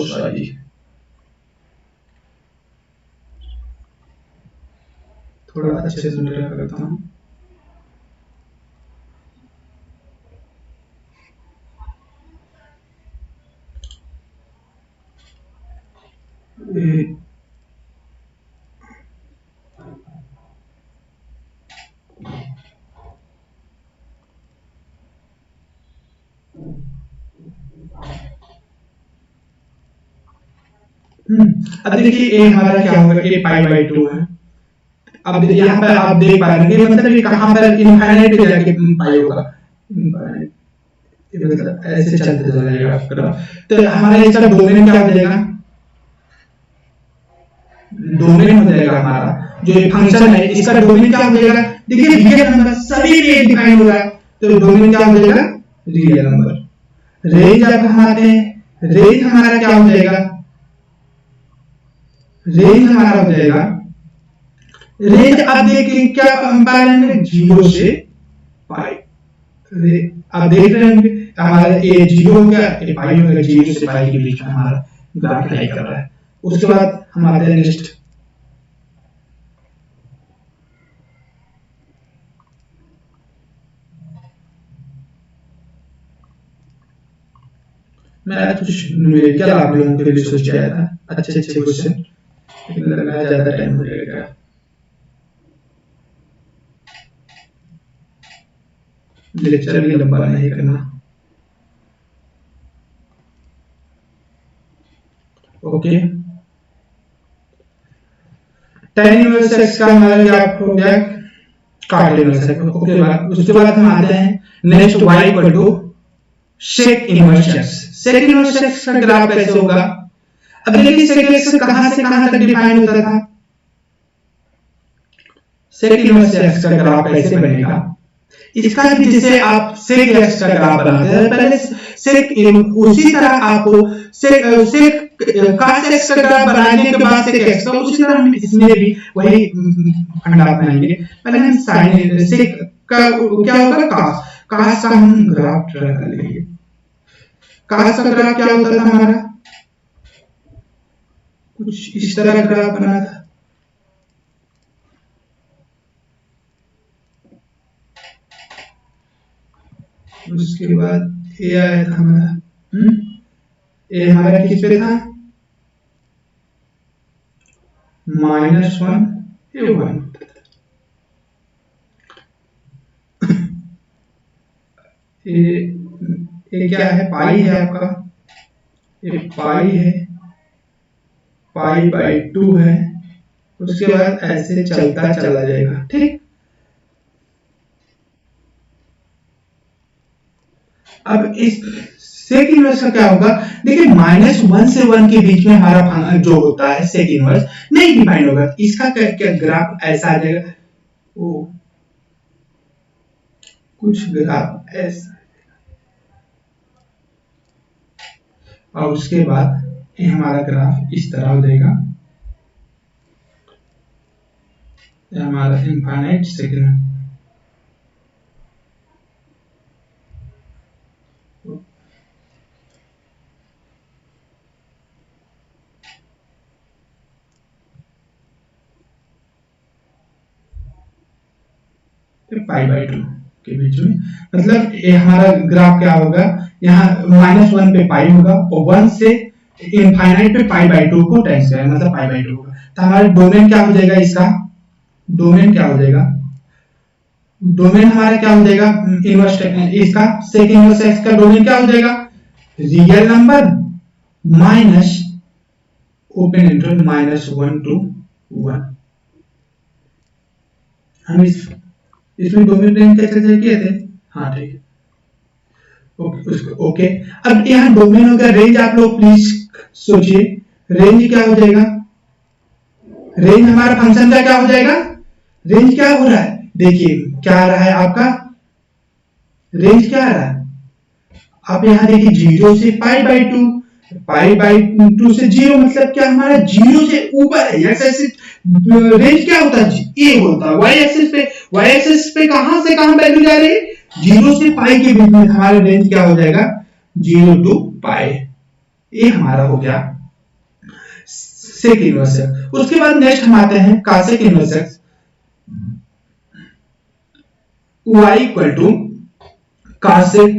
सॉरी थोड़ा अच्छे से मेरा करता हूं। अब देखिए ए हमारा क्या होगा, ए π/2 है। अब यहाँ पर आप देख पा रहे हैं मतलब ये कहां पर इनफाइनाइट पे जाके पाई होगा, मतलब ऐसे चलते जाएगा आपका। तो हमारा इसका डोमेन क्या हो जाएगा, डोमेन हो जाएगा हमारा जो ये फंक्शन है इसका डोमेन क्या हो जाएगा, देखिए रियल नंबर सभी में डिफाइन हो रहा है, तो डोमेन क्या हो जाएगा, रियल नंबर। रेंज अब हम आते हैं, रेंज हमारा क्या हो जाएगा, रेंज हमारा हो जाएगा, रेंज आप देखिए क्या कंपेयर है, 0 से π। आप देख रहे होंगे हमारा ये 0 हो गया, ये π हो गया, 0 से π के बीच में हमारा ग्राफ लाई कर रहा है। उसके बाद हम आते हैं नेक्स्ट, मैं कुछ न्यूमेरिकल आप लोगों के लिए सोच आया था, अच्छे अच्छे क्वेश्चन, लेकिन लगा ज्यादा टाइम हो जाएगा। लेक्चर भी लंबा नहीं करना। ओके, tan इनवर्स x का हमारा क्या हो गया, cot इनवर्स x। ओके, उसके बाद हम आते हैं next y = sec inverse x। sec inverse x का ग्राफ कैसे होगा, अब देखिए sec x कहां से कहां तक डिफाइन होता था, sec इनवर्स x का ग्राफ कैसे बनेगा, इसका भी जैसे आप sec x का ग्राफ बनाते हैं पहले sec उसी तरह आपको sec cos x का ग्राफ बनाने के बाद sec x का, उसी तरह हम इसमें भी वही फंडा अपनाएंगे। पहले हम sin sec का क्या होगा, cos का हम ग्राफ ड्रा कर लेंगे। cos का ग्राफ क्या होता था हमारा, कुछ इस तरह ग्राफ बना था। उसके बाद ये आया था हमारा, ये हमारा किस पे था, -1 ये 1। ये क्या है, पाई है आपका, ये पाई है, π/2 है। उसके बाद ऐसे चलता चला जाएगा, ठीक। अब इस सेक इनवर्स का क्या होगा, देखिए -1 से 1 के बीच में हमारा जो होता है सेक इनवर्स नहीं डिफाइन होगा, इसका क्या ग्राफ ऐसा आ जाएगा, ओ कुछ ग्राफ ऐसा, और उसके बाद ये हमारा ग्राफ इस तरह हो जाएगा, ये हमारा infinite segment. Pi by two के बीच में, मतलब ये हमारा ग्राफ क्या होगा, यहाँ -1 पे पाई होगा और 1 से इनफाइनाइट पे पाई बाई टू को टाइम्स करेंगे, मतलब पाई बाई टू होगा। तो हमारा डोमेन क्या हो जाएगा, इसका डोमेन क्या हो जाएगा, डोमेन हमारा क्या हो जाएगा, इनवर्स इसका सेक इनवर्स एक्स का डोमेन क्या हो जाएगा, real number minus open interval -1 to 1। हम इसमें डोमेन रेंज कैसे चेक किए थे, हाँ ठीक है, ओके। अब यहाँ डोमेन हो गया, रेंज आप लोग प्लीज सोचिए, रेंज क्या हो जाएगा, रेंज हमारा फंक्शन का क्या हो जाएगा, रेंज क्या हो रहा है, देखिए क्या आ रहा है आपका, रेंज क्या आ रहा है, आप यहाँ देखिए 0 से pi by two, pi by two से 0, मतलब क्या हमारा 0 से ऊपर है, एक्स एक्सिस रेंज क्या होता है, ए होता है, वाई एक्सिस पे कहां से कहां वैल्यू जा रही है, 0 से पाई के बीच में हमारा रेंज क्या हो जाएगा, 0 to पाई। ये हमारा हो गया सेक इनवर्स एक्स। उसके बाद नेक्स्ट हम आते हैं cosec inverse x, y equal to cosec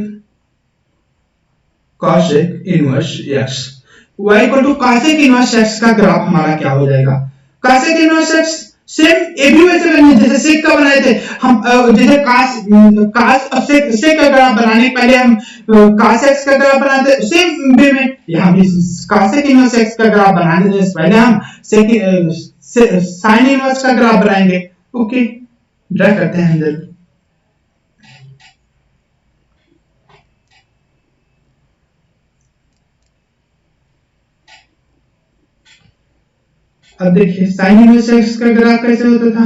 inverse x, y equal to cosec inverse x का ग्राफ हमारा क्या हो जाएगा, कासेक इनवर्स एक्स सेम ये भी वैसे करनी जैसे सेक का बनाए थे हम, जैसे कास सेक का ग्राफ बनाने के पहले हम कास एक्स का ग्राफ बनाते, सेम वे में यहाँ भी कासेक इनवर्स एक्स का ग्राफ बनाने से पहले हम सेक साइन इनवर्स का ग्राफ बनाएंगे। ओके, ड्रा करते हैं जल्दी। अब देखिए साइन इनवर्स एक्स का ग्राफ कैसे होता था,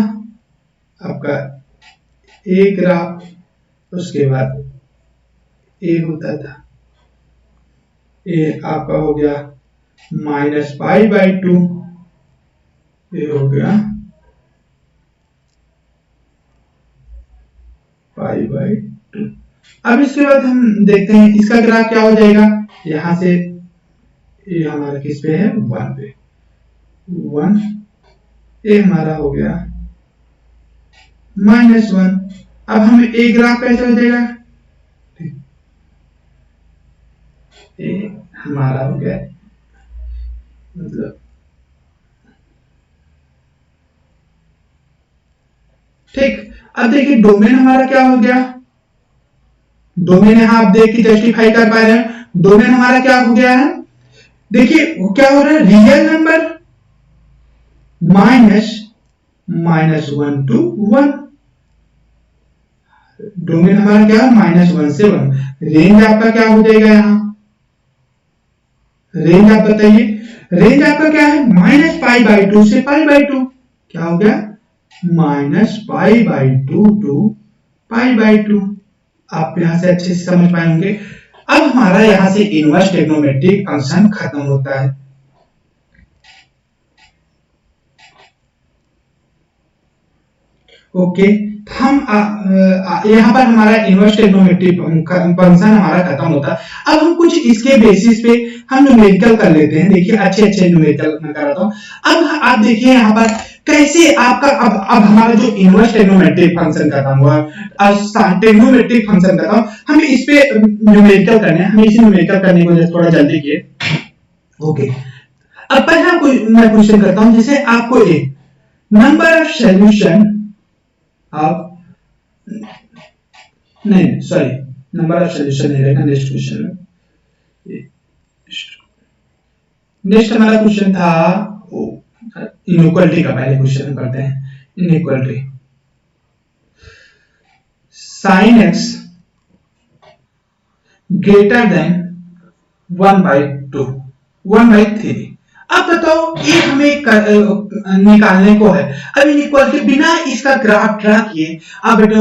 आपका ए ग्राफ, उसके बाद ए होता था, ए आपका हो गया -पाई/2, ये हो गया पाई/2। अब इसके बाद हम देखते हैं इसका ग्राफ क्या हो जाएगा, यहां से ये हमारा किस पे है, 1 पे, 1, ये हमारा हो गया -1। अब हमें ए ग्राफ कैसे हो जाएगा, ए हमारा हो गया, मतलब ठीक। अब देखिए डोमेन हमारा क्या हो गया, डोमेन यहां आप देख के जस्टिफाई कर पा रहे हैं, डोमेन हमारा क्या हो गया है, देखिए क्या हो रहा है, रियल नंबर -1 to 1, डोमेन हमारा क्या है, -1 से 1। रेंज आपका क्या हो जाएगा, यहाँ रेंज आप बताइए, रेंज आपका क्या है, -पाई/2 से पाई/2, क्या हो गया, -पाई/2 to पाई/2। आप यहां से अच्छे से समझ पाएंगे। अब हमारा यहां से इनवर्स ट्रिग्नोमेट्रिक फंक्शन खत्म होता है। ओके, हम यहाँ पर हमारा इनवर्स ट्रिग्नोमेट्रिक फंक्शन हमारा खत्म होता है। अब हम कुछ इसके बेसिस पे हम न्यूमेरिकल कर लेते हैं। देखिए अच्छे न्यूमेरिकल मैं कर रहा हूँ। अब आप देखिए यहाँ पर कैसे आपका अब हमारा जो इनवर्स ट्रिग्नोमेट्रिक फंक्शन खत्म हुआ, ट्रिग्नोमेट्रिक फंक्शन खत्म, हमें इस पे न्यूमेरिकल करना है। हमें इसे न्यूमेरिकल करने को थोड़ा जल्दी किए। ओके, अब पहला मैं क्वेश्चन करता हूँ, जैसे आपको एक नंबर ऑफ सोल्यूशन आप नहीं सॉरी नंबर ऑफ सोल्यूशन नहीं रहेगा, नेक्स्ट क्वेश्चन में। नेक्स्ट हमारा क्वेश्चन था इनइक्वालिटी का। पहले क्वेश्चन करते हैं inequality. sin x greater than 1/2 1/3। अब बताओ ये हमें निकालने को है। अब इनइक्वालिटी बिना इसका ग्राफ ड्रा किए आप बेटा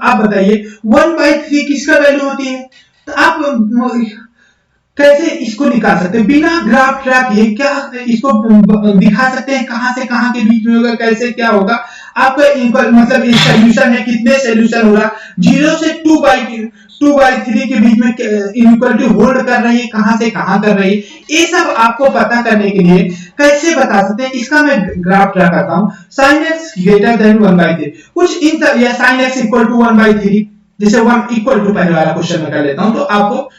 आप बताइए 1/3 किसका वैल्यू होती है? तो आप कैसे इसको निकाल सकते हैं बिना ग्राफ ड्रा किए? क्या इसको दिखा सकते हैं कहां से कहां के बीच में होगा, कैसे क्या होगा? आपका मतलब ये सॉल्यूशन है, कितने सॉल्यूशन हो रहा? 0 से 2/3 के बीच में इनइक्वालिटी होल्ड कर रही है, कहां से कहां कर रही है, ये सब आपको पता करने के लिए कैसे बता सकते हैं? इसका मैं ग्राफ ड्रा करता हूं। sin x ग्रेटर देन 1/3 कुछ इन या sin x इक्वल टू 1/3, जैसे 1 इक्वल टू पहले वाला क्वेश्चन में कर लेता हूं। तो आपको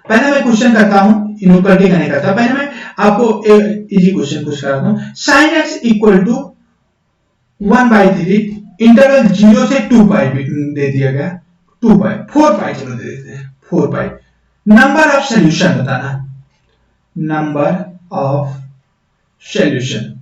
पहले मैं क्वेश्चन करता हूं, इनइक्वालिटी का नहीं करता, पहले मैं आपको एक इजी क्वेश्चन पूछ करता हूं। sin x equal to 1/3 interval 0 से 2π दे दिया गया, 2π 4π चलो दे देते हैं 4π। नंबर ऑफ सॉल्यूशन बताना, नंबर ऑफ सॉल्यूशन।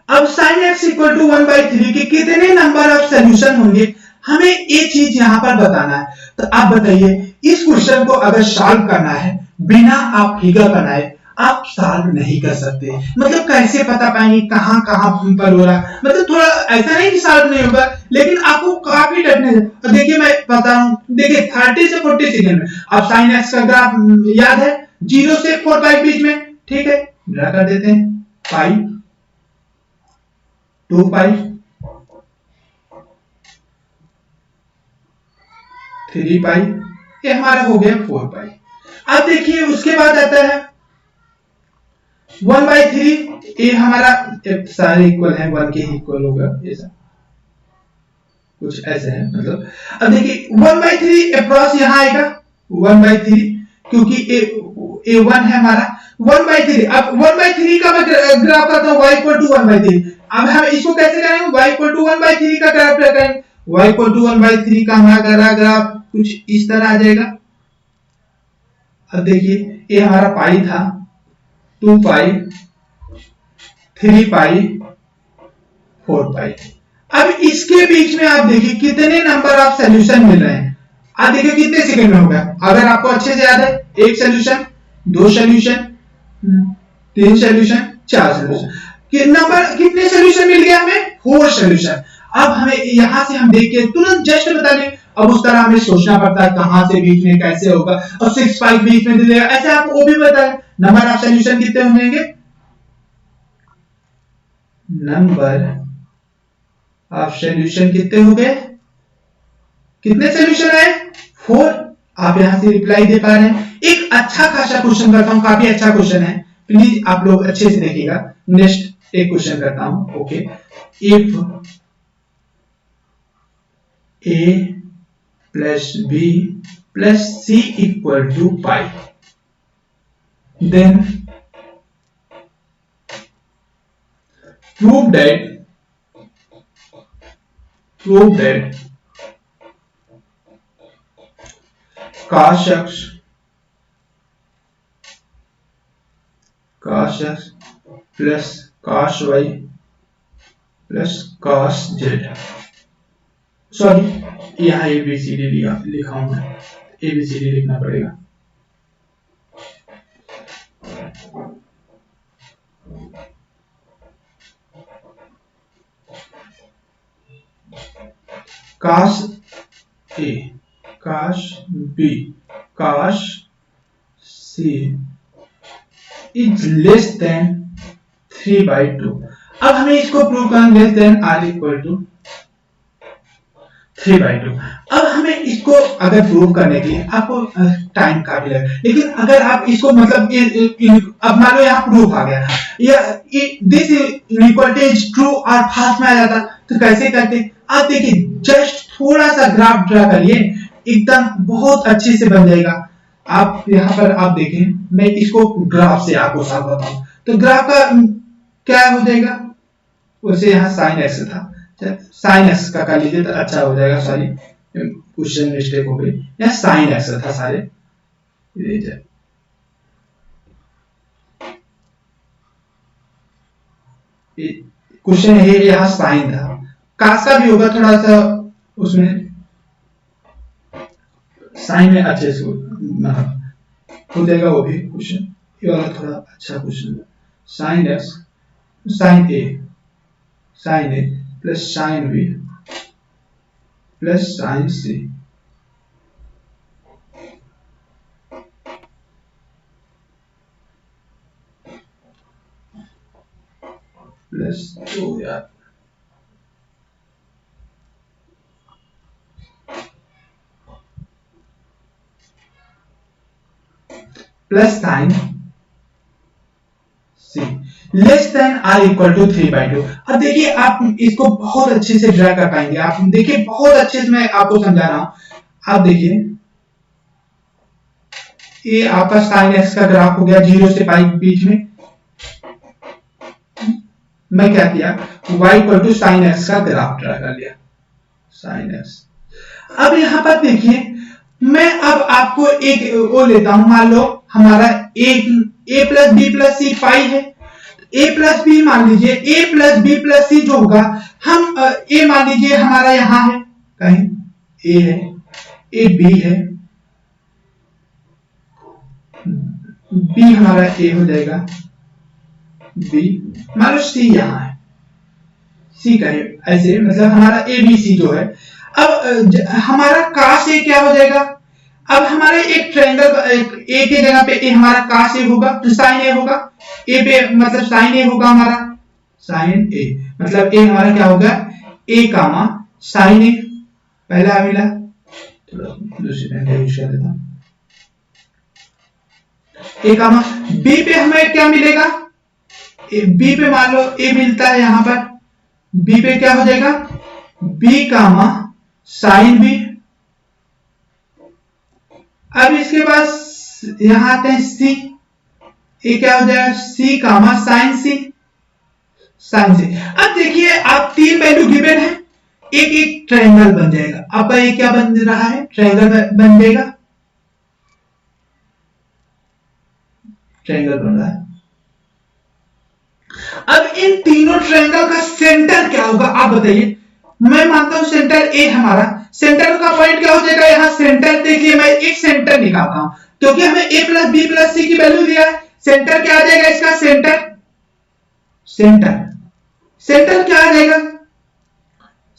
अब sin x इक्वल टू 1/3 के कितने नंबर ऑफ सॉल्यूशन होंगे हमें ये चीज यहां पर बताना है। तो आप बताइए इस क्वेश्चन को अगर सॉल्व करना है बिना आप फिगर बनाए आप सॉल्व नहीं कर सकते। मतलब कैसे पता पाएंगे कहां कहां पर हो रहा? मतलब थोड़ा ऐसा नहीं कि सॉल्व नहीं होगा, लेकिन आपको काफी टफनेस है। तो देखिए मैं बताऊं, देखिए 30 से 40 सेकंड में अब sin x का ग्राफ याद है 0 से 4π बीच में, ठीक है ड्रा कर देते हैं। पाई 2π 3π, ये हमारा हो गया 4π। अब देखिए उसके बाद आता है 1/3, ये हमारा सारे इक्वल है, 1 के इक्वल होगा, ऐसा कुछ ऐसे है मतलब। अब देखिए 1/3 अप्रॉक्स यहां आएगा 1/3, क्योंकि ए 1 है हमारा 1/3। अब 1/3 का मैं ग्राफ करता हूं y इक्वल टू 1/3। अब हम इसको कैसे करेंगे? y इक्वल टू 1/3 का ग्राफ करेंगे। y इक्वल टू 1/3 का हमारा ग्राफ कुछ इस तरह आ जाएगा। अब देखिए ये हमारा पाई था 2π 3π 4π। अब इसके बीच में आप देखिए कितने नंबर ऑफ सॉल्यूशन मिल रहे हैं। आप देखिए कितने सेकंड में होगा, अगर आपको अच्छे से याद है 1 solution 2 solution 3 solution 4 solution, number कितने सॉल्यूशन मिल गया हमें? 4 सॉल्यूशन। अब हमें यहां से हम देख के तुरंत जस्ट बता दें, अब उस तरह हमें सोचना पड़ता है कहां से बीच में कैसे होगा, और 6 बीच में दे देगा, ऐसे आपको वो भी बताया। नंबर ऑफ सॉल्यूशन कितने होंगे? नंबर ऑफ सॉल्यूशन कितने हो गए? कितने सॉल्यूशन आए? 4। आप यहां से रिप्लाई दे पा रहे हैं। एक अच्छा खासा क्वेश्चन करता हूं, काफी अच्छा क्वेश्चन है, प्लीज आप लोग अच्छे से देखिएगा। नेक्स्ट एक क्वेश्चन करता हूं। Okay, if a plus b plus c equal to pi, then prove that cos x plus cos y plus cos z, sorry यहाँ ABCD लिखा हूं मैं, ABCD लिखना पड़ेगा। cos A, cos B, cos C is less than 3/2। अब हमें इसको prove करना, less than r equal to 3/2। अब हमें इसको अगर प्रूव करने के लिए आपको टाइम काफी लगेगा, लेकिन अगर आप इसको मतलब अब मान लो यहाँ प्रूफ आ गया या दिस इनइक्वालिटी इज ट्रू और फास्ट में आ जाता, तो कैसे करते? आप देखिए जस्ट थोड़ा सा ग्राफ ड्रा करिए, एकदम बहुत अच्छे से बन जाएगा। आप यहाँ पर आप देखें, मैं इसको ग्राफ से आपको साफ बताऊं, तो ग्राफ का क्या हो जाएगा? उसे यहाँ sin x था, sin x का कर लीजिए तो अच्छा हो जाएगा। सॉरी क्वेश्चन मिस्टेक हो गई, यहाँ sin x था सारे, क्वेश्चन है यहाँ साइन था, कास का भी होगा थोड़ा सा, उसमें साइन में अच्छे से हो जाएगा वो भी क्वेश्चन। ये वाला थोड़ा अच्छा क्वेश्चन है। साइन एक्स साइन ए plus sine B plus sine C plus यार plus sine C less than are equal to 3/2। अब देखिए आप इसको बहुत अच्छे से ड्रा कर पाएंगे। आप देखिए बहुत अच्छे से मैं आपको समझा रहा हूं। आप देखिए ये आपका साइन एक्स का ग्राफ हो गया 0 से पाई बीच में। मैं क्या किया y equal to sine x का ग्राफ ड्रा कर लिया साइन एक्स। अब यहां पर देखिए मैं अब आपको एक वो लेता हूं। मान लो हमारा a प्लस बी प्लस सी पाई है। a प्लस बी मान लीजिए a plus B plus C जो होगा हम a मान लीजिए हमारा यहां है कहीं a है a b है b हमारा a हो जाएगा b मान लो c यहां है c कहे ऐसे मतलब हमारा a b c जो है। अब हमारा काश ए क्या हो जाएगा। अब हमारे एक ट्रायंगल ए के जगह पे ए हमारा काश ए होगा तो साइन ए होगा। ए पे मतलब साइन ए होगा हमारा साइन ए मतलब ए हमारा क्या होगा ए कामा साइन ए पहला मिला। थोड़ा दूसरी पेन यूज कर देता हूं। ए कामा बी पे हमें क्या मिलेगा बी पे मान लो ए मिलता है यहां पर बी पे क्या हो जाएगा बी कामा साइन बी। अब इसके बाद यहां आते हैं सी ये क्या हो जाएगा सी कामा साइन सी साइन सी। अब देखिए आप तीन वैल्यू गिवन है एक एक ट्रायंगल बन जाएगा। आपका ये क्या बन रहा है ट्रायंगल बन जाएगा ट्रायंगल बन रहा है। अब इन तीनों ट्रायंगल का सेंटर क्या होगा आप बताइए। मैं मानता हूं सेंटर ए हमारा सेंटर का पॉइंट क्या हो जाएगा यहां सेंटर देखिए मैं एक सेंटर निकालता हूं क्योंकि हमें a plus B plus C की वैल्यू दिया है। सेंटर क्या आ जाएगा इसका सेंटर सेंटर क्या आ जाएगा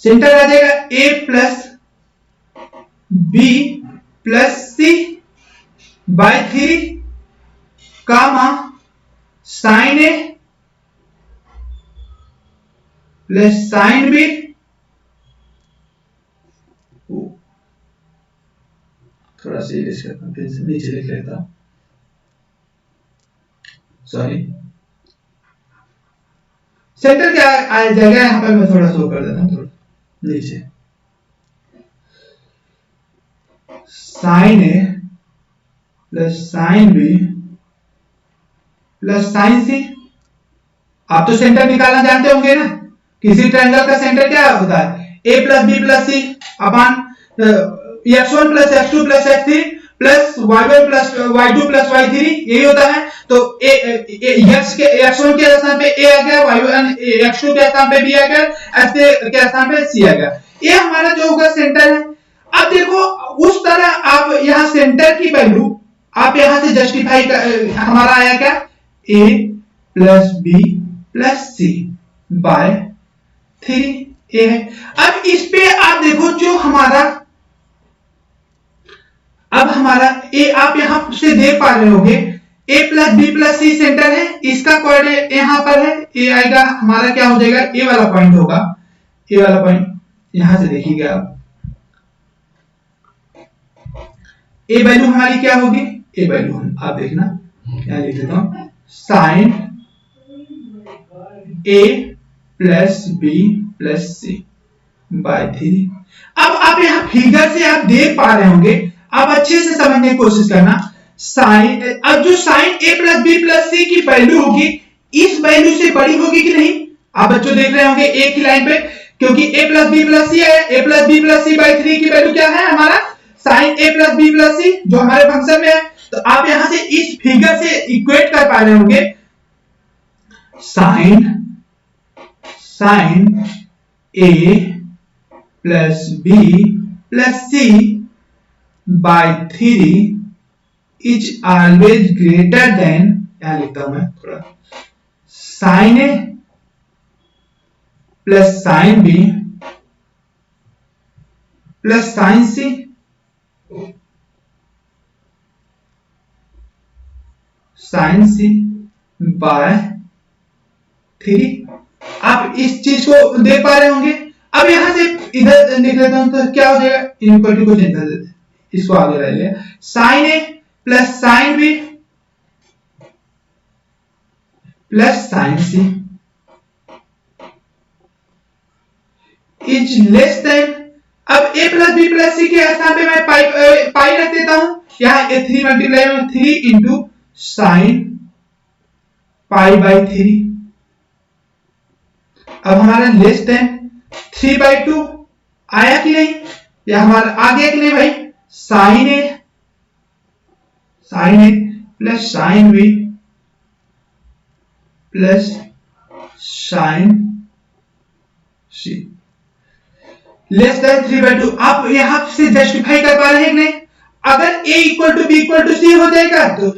सेंटर आ जाएगा a plus B plus C by 3 comma sine A plus sine b. थोड़ा सा नीचे लिख लेता हूं सॉरी। सेंटर क्या आ जाएगा यहां पर मैं थोड़ा शो कर देता हूं थोड़ा नीचे साइन ए plus sine B plus sine C. आप तो सेंटर निकालना जानते होंगे ना किसी ट्रायंगल का सेंटर क्या होता है a plus B plus c upon x1 plus x2 plus x3 plus y1 plus y2 plus y3 यही होता है। तो x x1 के स्थान पे a आ गया y1 x2 के स्थान पे b आ गया x3 के स्थान पे c आ गया। ये हमारा जो होगा सेंटर है। अब देखो उस तरह आप यहां सेंटर की वैल्यू आप यहां से जस्टिफाई हमारा आया क्या a plus B plus C by 3 a है। अब इस पे आप देखो जो हमारा अब हमारा ए आप यहां से देख पा रहे होंगे a plus B plus c centre है इसका कोऑर्डिनेट यहां पर है ए आएगा हमारा क्या हो जाएगा ए वाला पॉइंट होगा ए वाला पॉइंट यहां से देखिएगा आप ए वैल्यू हमारी क्या होगी ए वैल्यू आप देखना यहां लिख देता हूं sign A plus B plus C by 3। अब आप यहां फिगर से आप देख पा रहे होंगे आप अच्छे से समझने की कोशिश करना साइन अब जो साइन ए प्लस बी प्लस सी की वैल्यू होगी इस वैल्यू से बड़ी होगी कि नहीं। आप बच्चों देख रहे होंगे एक ही लाइन पे क्योंकि a plus B plus C है a plus B plus C by 3 की वैल्यू क्या है हमारा sine a plus B plus C जो हमारे फंक्शन में है। तो आप यहां से इस फिगर से इक्वेट कर पा रहे होंगे sine a plus B plus C by 3 is always greater than, यहां लिखता हूं मैं थोड़ा, sine A plus sine B plus sine C by 3। आप इस चीज को देख पा रहे होंगे। अब यहां से इधर लिख लेता हूं तो क्या हो जाएगा, इनइक्वालिटी को चेंज कर देते हैं, इसको आगे रह लिया, sine A plus sine B plus sine c is less than, अब a plus B plus c के स्थान पे मैं पाई रख देता हूं, यहां ए 3 मल्टीप्लाई में 3 इंटू साइन पाई बाई 3। अब हमारा लेस देन 3/2 आया कि नहीं, या हमारा आ गया कि नहीं भाई, साइन ए plus sine B plus sine C less than 3/2। आप यहां से जस्टिफाई कर पा रहे हैं कि नहीं, अगर a equal to B equal to C हो जाएगा तो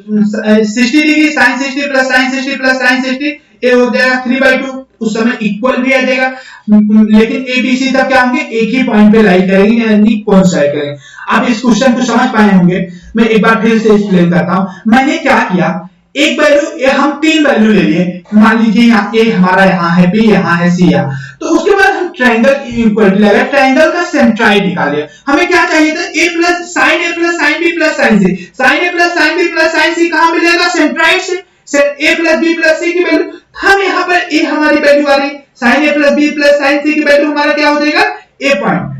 60 degree sine 60 plus sine 60 plus sine 60 a हो जाएगा 3/2, उस समय इक्वल भी आ जाएगा, लेकिन a b c तब क्या होंगे, एक ही पॉइंट पे लाई करेंगे, यानी कोइंसाइड करेंगे। आप इस क्वेश्चन को समझ पाए होंगे, मैं एक बार फिर से एक्सप्लेन करता हूं। मैंने क्या किया, एक वैल्यू, हम 3 वैल्यू ले लिए, मान लीजिए यहाँ a हमारा यहाँ है, b यहाँ है, c यहाँ, तो उसके बाद हम ट्रायंगल इक्वलिटी लगाए, ट्रायंगल का सेंट्राइड निकाले। हमें क्या चाहिए था, a plus sine B plus sine C, sine A plus sine B plus sine C कहां मिलेगा, सेंट्राइड से। a plus B plus C की वैल्यू, हम यहाँ पर a हमारी वैल्यू आ रही, साइन ए plus B plus sine c की वैल्यू हमारा क्या हो जाएगा, a point,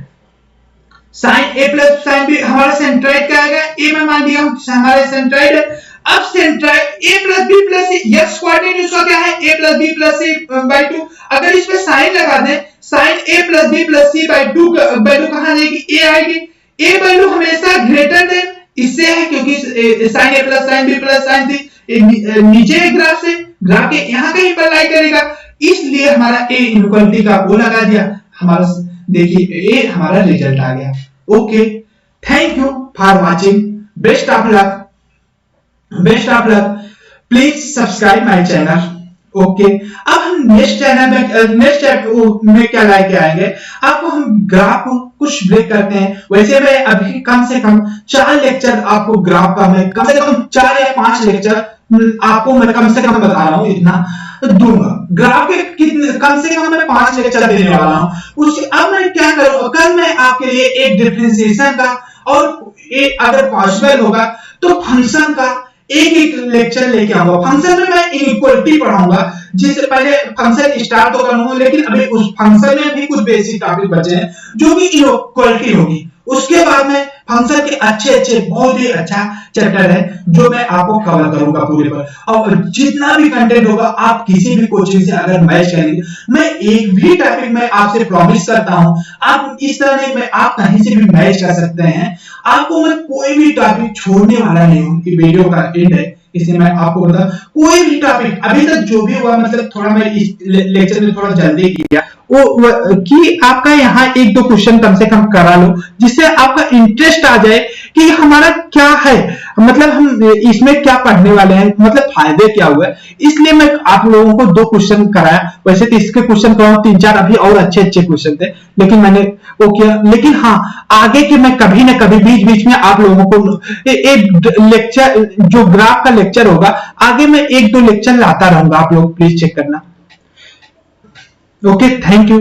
sine A plus sine b हमारा सेंट्राइड क्या आएगा, a में मान लिया हमारा सेंट्राइड है। अब centroid a plus B plus C, x coordinate उसका क्या है, a plus B plus C by 2। अगर इसमें साइन लगा दें, sine a plus B plus C by 2 value कहां जाएगी, a आएगी। a वैल्यू हमेशा ग्रेटर देन इससे है, क्योंकि sine a plus sine B plus sine C नीचे है ग्राफ से, ग्राफ के यहां कहीं पर लाई करेगा, इसलिए हमारा a इनइक्वालिटी का वो लगा दिया, हमारा देखिए a हमारा रिजल्ट आ गया। Okay, thank you for watching, best of luck, please subscribe my channel. Okay, अब हम नेक्स्ट में क्या लाके आएंगे, आपको हम ग्राफ कुछ ब्रेक करते हैं। वैसे मैं अभी कम से कम 4 लेक्चर आपको ग्राफ का, मैं कम से कम 4 या 5 लेक्चर आपको मैं कम से कम बता रहा हूं, इतना दूंगा। ग्राफ के कितने, कम से कम मैं 5 लेक्चर देने वाला हूं। उसके अब मैं क्या करूंगा, कल मैं आपके लिए एक डिफरेंशिएशन का, और अगर पॉसिबल होगा तो फंक्शन का एक लेक्चर लेके आऊंगा। फंक्शन में मैं इनइक्वालिटी पढ़ाऊंगा, जिससे पहले फंक्शन स्टार्ट तो करूंगा, लेकिन अभी उस फंक्शन में भी कुछ बेसिक टॉपिक बचे हैं जो कि इनइक्वालिटी होगी। उसके बाद में फंक्शन के अच्छे बहुत ही अच्छा चैप्टर है जो मैं आपको कवर करूंगा पूरे पर, और जितना भी कंटेंट होगा आप किसी भी कोचिंग से अगर मैच करेंगे, मैं एक भी टॉपिक में आपसे प्रॉमिस करता हूं, आप इस तरह नहीं, मैं आप कहीं से भी मैच कर सकते हैं, आपको मैं कोई भी टॉपिक छोड़ने वाला नहीं हूं। कि वीडियो का एंड है, इसलिए मैं आपको बता, कोई भी टॉपिक अभी तक जो भी हुआ, मतलब थोड़ा मैं इस लेक्चर में थोड़ा जल्दी किया, वो कि आपका यहाँ 1-2 क्वेश्चन कम से कम करा लो, जिससे आपका इंटरेस्ट आ जाए कि हमारा क्या है, मतलब हम इसमें क्या पढ़ने वाले हैं, मतलब फायदे क्या हुए। इसलिए मैं आप लोगों को 2 क्वेश्चन कराया। वैसे तो इसके क्वेश्चन कराऊं 3-4 अभी और अच्छे क्वेश्चन थे, लेकिन मैंने वो किया। लेकिन हाँ, आगे के मैं कभी न कभी बीच में आप लोगों को एक लेक्चर, जो ग्राफ का लेक्चर होगा, आगे मैं 1-2 लेक्चर लाता रहूंगा, आप लोग प्लीज चेक करना। Okay, thank you.